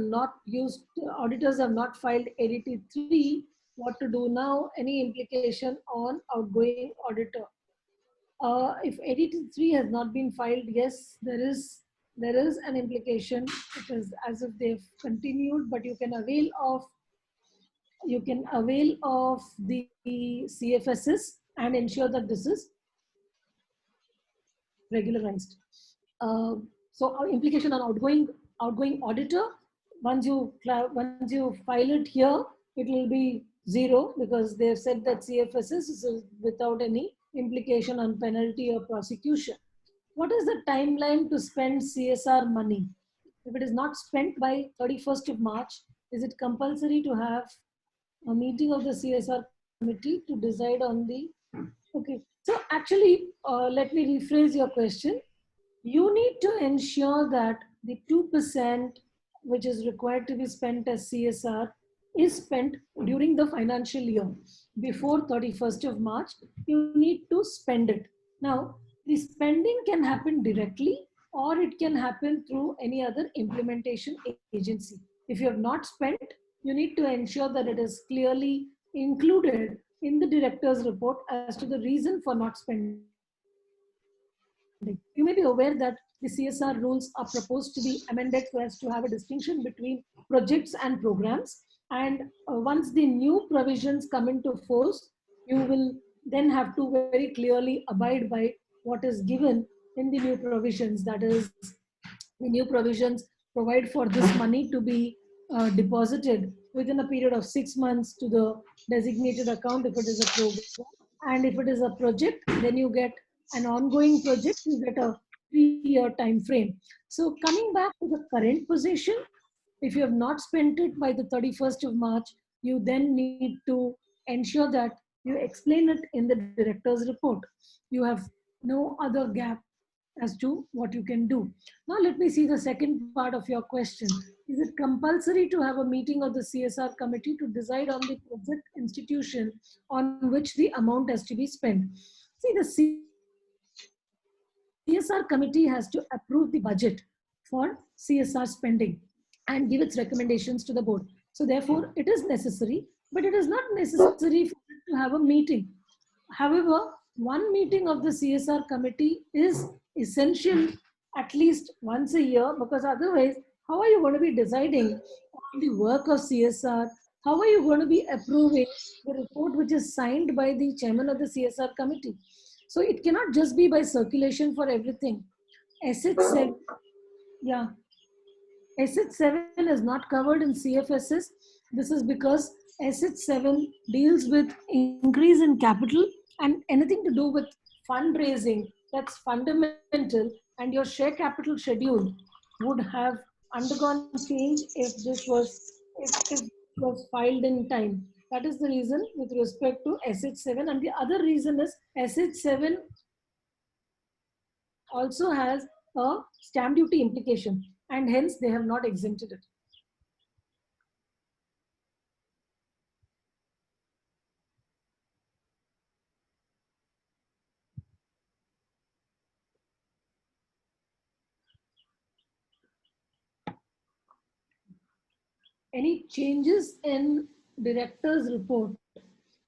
not filed ADT 3. What to do now? Any implication on outgoing auditor? If ADT 3 has not been filed, yes, there is an implication. It is as if they've continued, but you can avail of the CFSs and ensure that this is regularized. So our implication on outgoing auditor, once you file it here, it will be 0 because they've said that CFSs is without any implication on penalty or prosecution. What is the timeline to spend CSR money? If it is not spent by 31st of March, is it compulsory to have a meeting of the CSR committee to decide on the, okay. So actually, let me rephrase your question. You need to ensure that the 2% which is required to be spent as CSR is spent during the financial year. Before 31st of March, you need to spend it. Now, the spending can happen directly or it can happen through any other implementation agency. If you have not spent, you need to ensure that it is clearly included in the director's report as to the reason for not spending. You may be aware that the CSR rules are proposed to be amended so as to have a distinction between projects and programs. And once the new provisions come into force, you will then have to very clearly abide by what is given in the new provisions. That is, the new provisions provide for this money to be deposited within a period of 6 months to the designated account if it is a program. And if it is a project, then you get an ongoing project, you get a 3-year time frame. So coming back to the current position, if you have not spent it by the 31st of March, you then need to ensure that you explain it in the director's report. You have no other gap as to what you can do. Now let me see the second part of your question. Is it compulsory to have a meeting of the CSR committee to decide on the project institution on which the amount has to be spent? See, the CSR committee has to approve the budget for CSR spending and give its recommendations to the board. So therefore, it is necessary, but it is not necessary for it to have a meeting. However, one meeting of the CSR committee is essential at least once a year, because otherwise, how are you going to be deciding on the work of CSR? How are you going to be approving the report which is signed by the chairman of the CSR committee? So it cannot just be by circulation for everything. Asset 7, yeah, Asset 7 is not covered in CFSs. This is because Asset 7 deals with increase in capital and anything to do with fundraising that's fundamental, and your share capital schedule would have undergone change if this was filed in time. That is the reason with respect to Asset 7. And the other reason is Asset 7 also has a stamp duty implication, and hence they have not exempted it. Any changes in director's report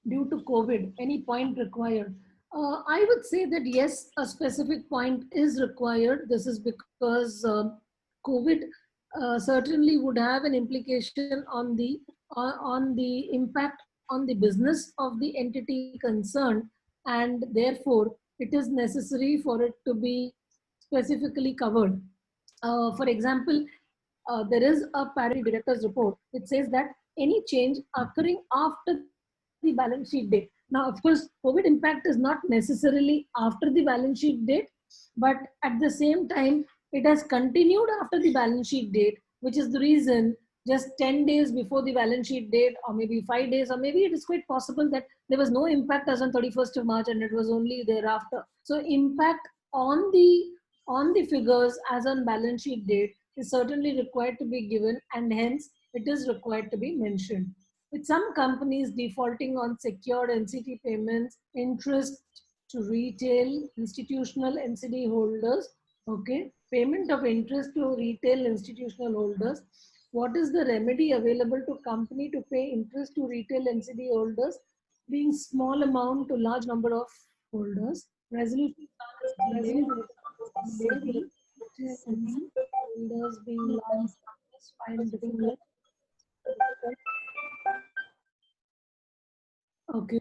due to COVID, any point required? I would say that yes, a specific point is required. This is because COVID certainly would have an implication on the impact on the business of the entity concerned, and therefore it is necessary for it to be specifically covered. For example, there is a parallel director's report which says that any change occurring after the balance sheet date. Now, of course, COVID impact is not necessarily after the balance sheet date, but at the same time, it has continued after the balance sheet date, which is the reason just 10 days before the balance sheet date, or maybe 5 days, or maybe it is quite possible that there was no impact as on 31st of March and it was only thereafter. So impact on the figures as on balance sheet date is certainly required to be given, and hence it is required to be mentioned. With some companies defaulting on secured NCT payments, interest to retail institutional NCD holders, okay, payment of interest to retail institutional holders. What is the remedy available to company to pay interest to retail NCD holders, being small amount to large number of holders? Resolution is delayed. Holders being large, find difficult. Okay.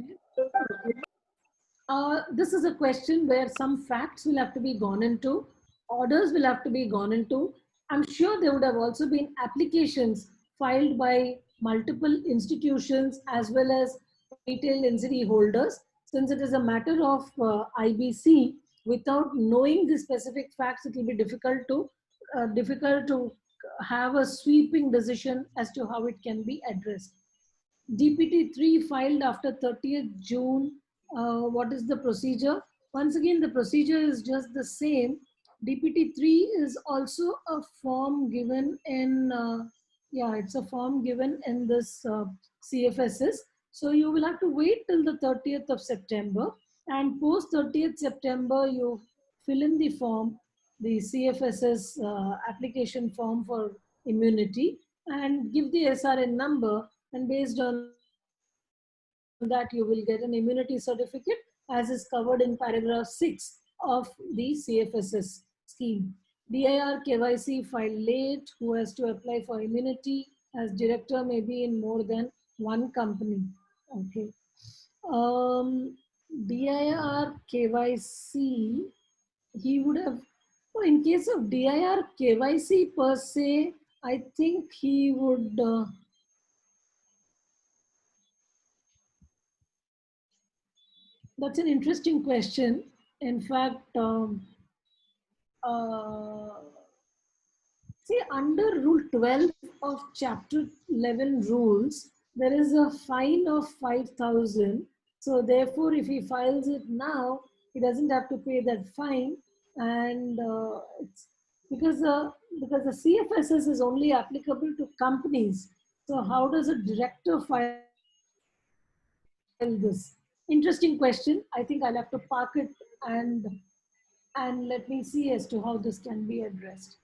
This is a question where some facts will have to be gone into, orders will have to be gone into. I'm sure there would have also been applications filed by multiple institutions as well as retail NCD holders. Since it is a matter of IBC, without knowing the specific facts, it will be difficult to have a sweeping decision as to how it can be addressed. DPT3 filed after 30th June. What is the procedure? Once again, the procedure is just the same. DPT3 is also a form given in, yeah, it's a form given in this CFSs. So you will have to wait till the 30th of September, and post 30th September, you fill in the form, the CFSs application form for immunity, and give the SRN number, and based on that you will get an immunity certificate as is covered in paragraph 6 of the CFSS scheme. DIR KYC filed late, who has to apply for immunity as director may be in more than one company. Okay. DIR KYC, he would have, oh, in case of DIR KYC per se, I think he would, that's an interesting question. In fact, see, under Rule 12 of Chapter 11 rules, there is a fine of 5,000. So therefore, if he files it now, he doesn't have to pay that fine. And it's because the CFSS is only applicable to companies. So how does a director file this? Interesting question. I think I'll have to park it and and let me see as to how this can be addressed.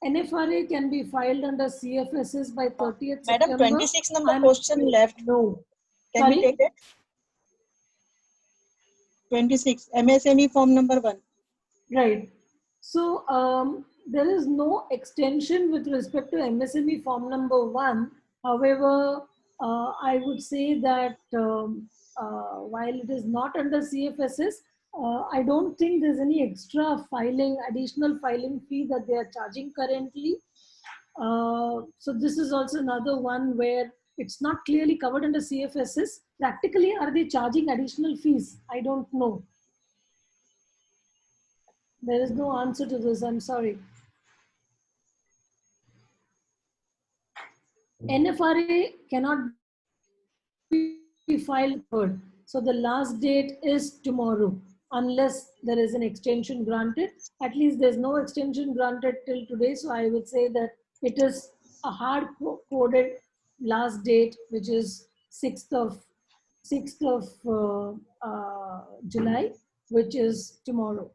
NFRA can be filed under CFSs by 30th Madam, September. 26 number I'm question afraid left. no. Can we Sorry? take it? 26, MSME form number 1. Right. So there is no extension with respect to MSME form number 1. However, I would say that while it is not under CFSs, I don't think there's any extra filing, additional filing fee that they are charging currently. So this is also another one where it's not clearly covered under CFSs. Practically, are they charging additional fees? I don't know. There is no answer to this, I'm sorry. NFRA cannot be filed third. So the last date is tomorrow, unless there is an extension granted. At least there's no extension granted till today. So I would say that it is a hard coded last date, which is 6th of July, which is tomorrow.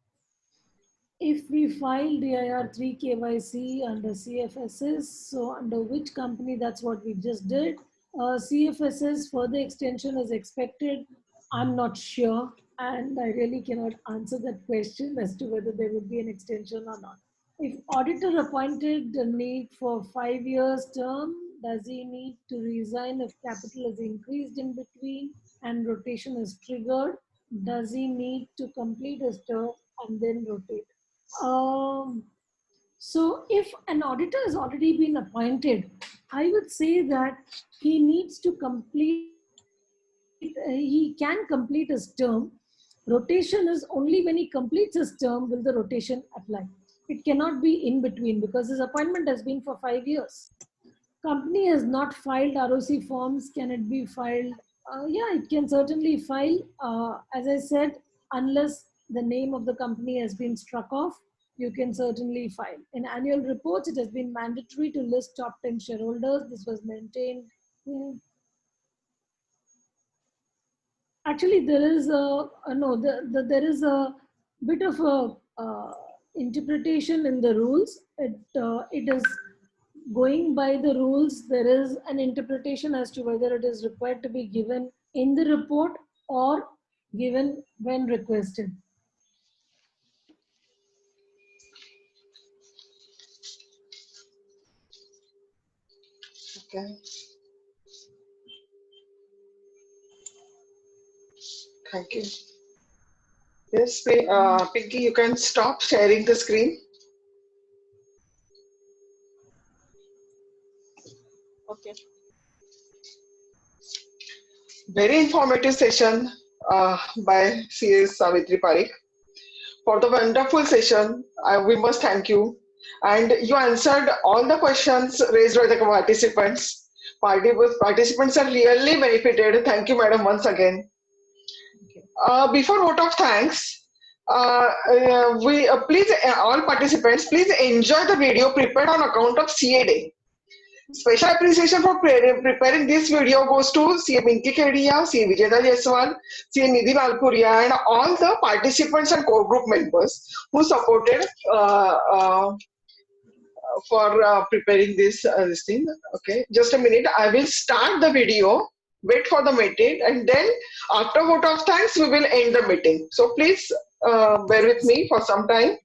If we file DIR 3 KYC under CFSs, so under which company, that's what we just did. CFSs further extension is expected. I'm not sure, and I really cannot answer that question as to whether there would be an extension or not. If auditor appointed the need for 5 years term, does he need to resign if capital is increased in between and rotation is triggered? Does he need to complete his term and then rotate? So if an auditor has already been appointed, I would say that he needs to complete, he can complete his term. Rotation is only when he completes his term will the rotation apply. It cannot be in between because his appointment has been for 5 years. Company has not filed ROC forms. Can it be filed? Yeah, it can certainly file. As I said, unless the name of the company has been struck off, you can certainly file. In annual reports, it has been mandatory to list top 10 shareholders. This was maintained. Actually, there is a no. There is a bit of a interpretation in the rules. It is going by the rules. There is an interpretation as to whether it is required to be given in the report or given when requested. Okay. Thank you. Yes, Pinky, you can stop sharing the screen. Okay. Very informative session by CS Savitri Parikh. For the wonderful session, we must thank you. And you answered all the questions raised by the participants. Participants are really benefited. Thank you, madam, once again. Before vote of thanks, please all participants, please enjoy the video prepared on account of CA Day. Special appreciation for preparing this video goes to CA Pinky Kedia, CA Vijayda Jaiswal, CA Nidhi Lalpuria, and all the participants and core group members who supported for preparing this thing. Okay, just a minute. I will start the video. Wait for the meeting, and then after vote of thanks, we will end the meeting. So please bear with me for some time.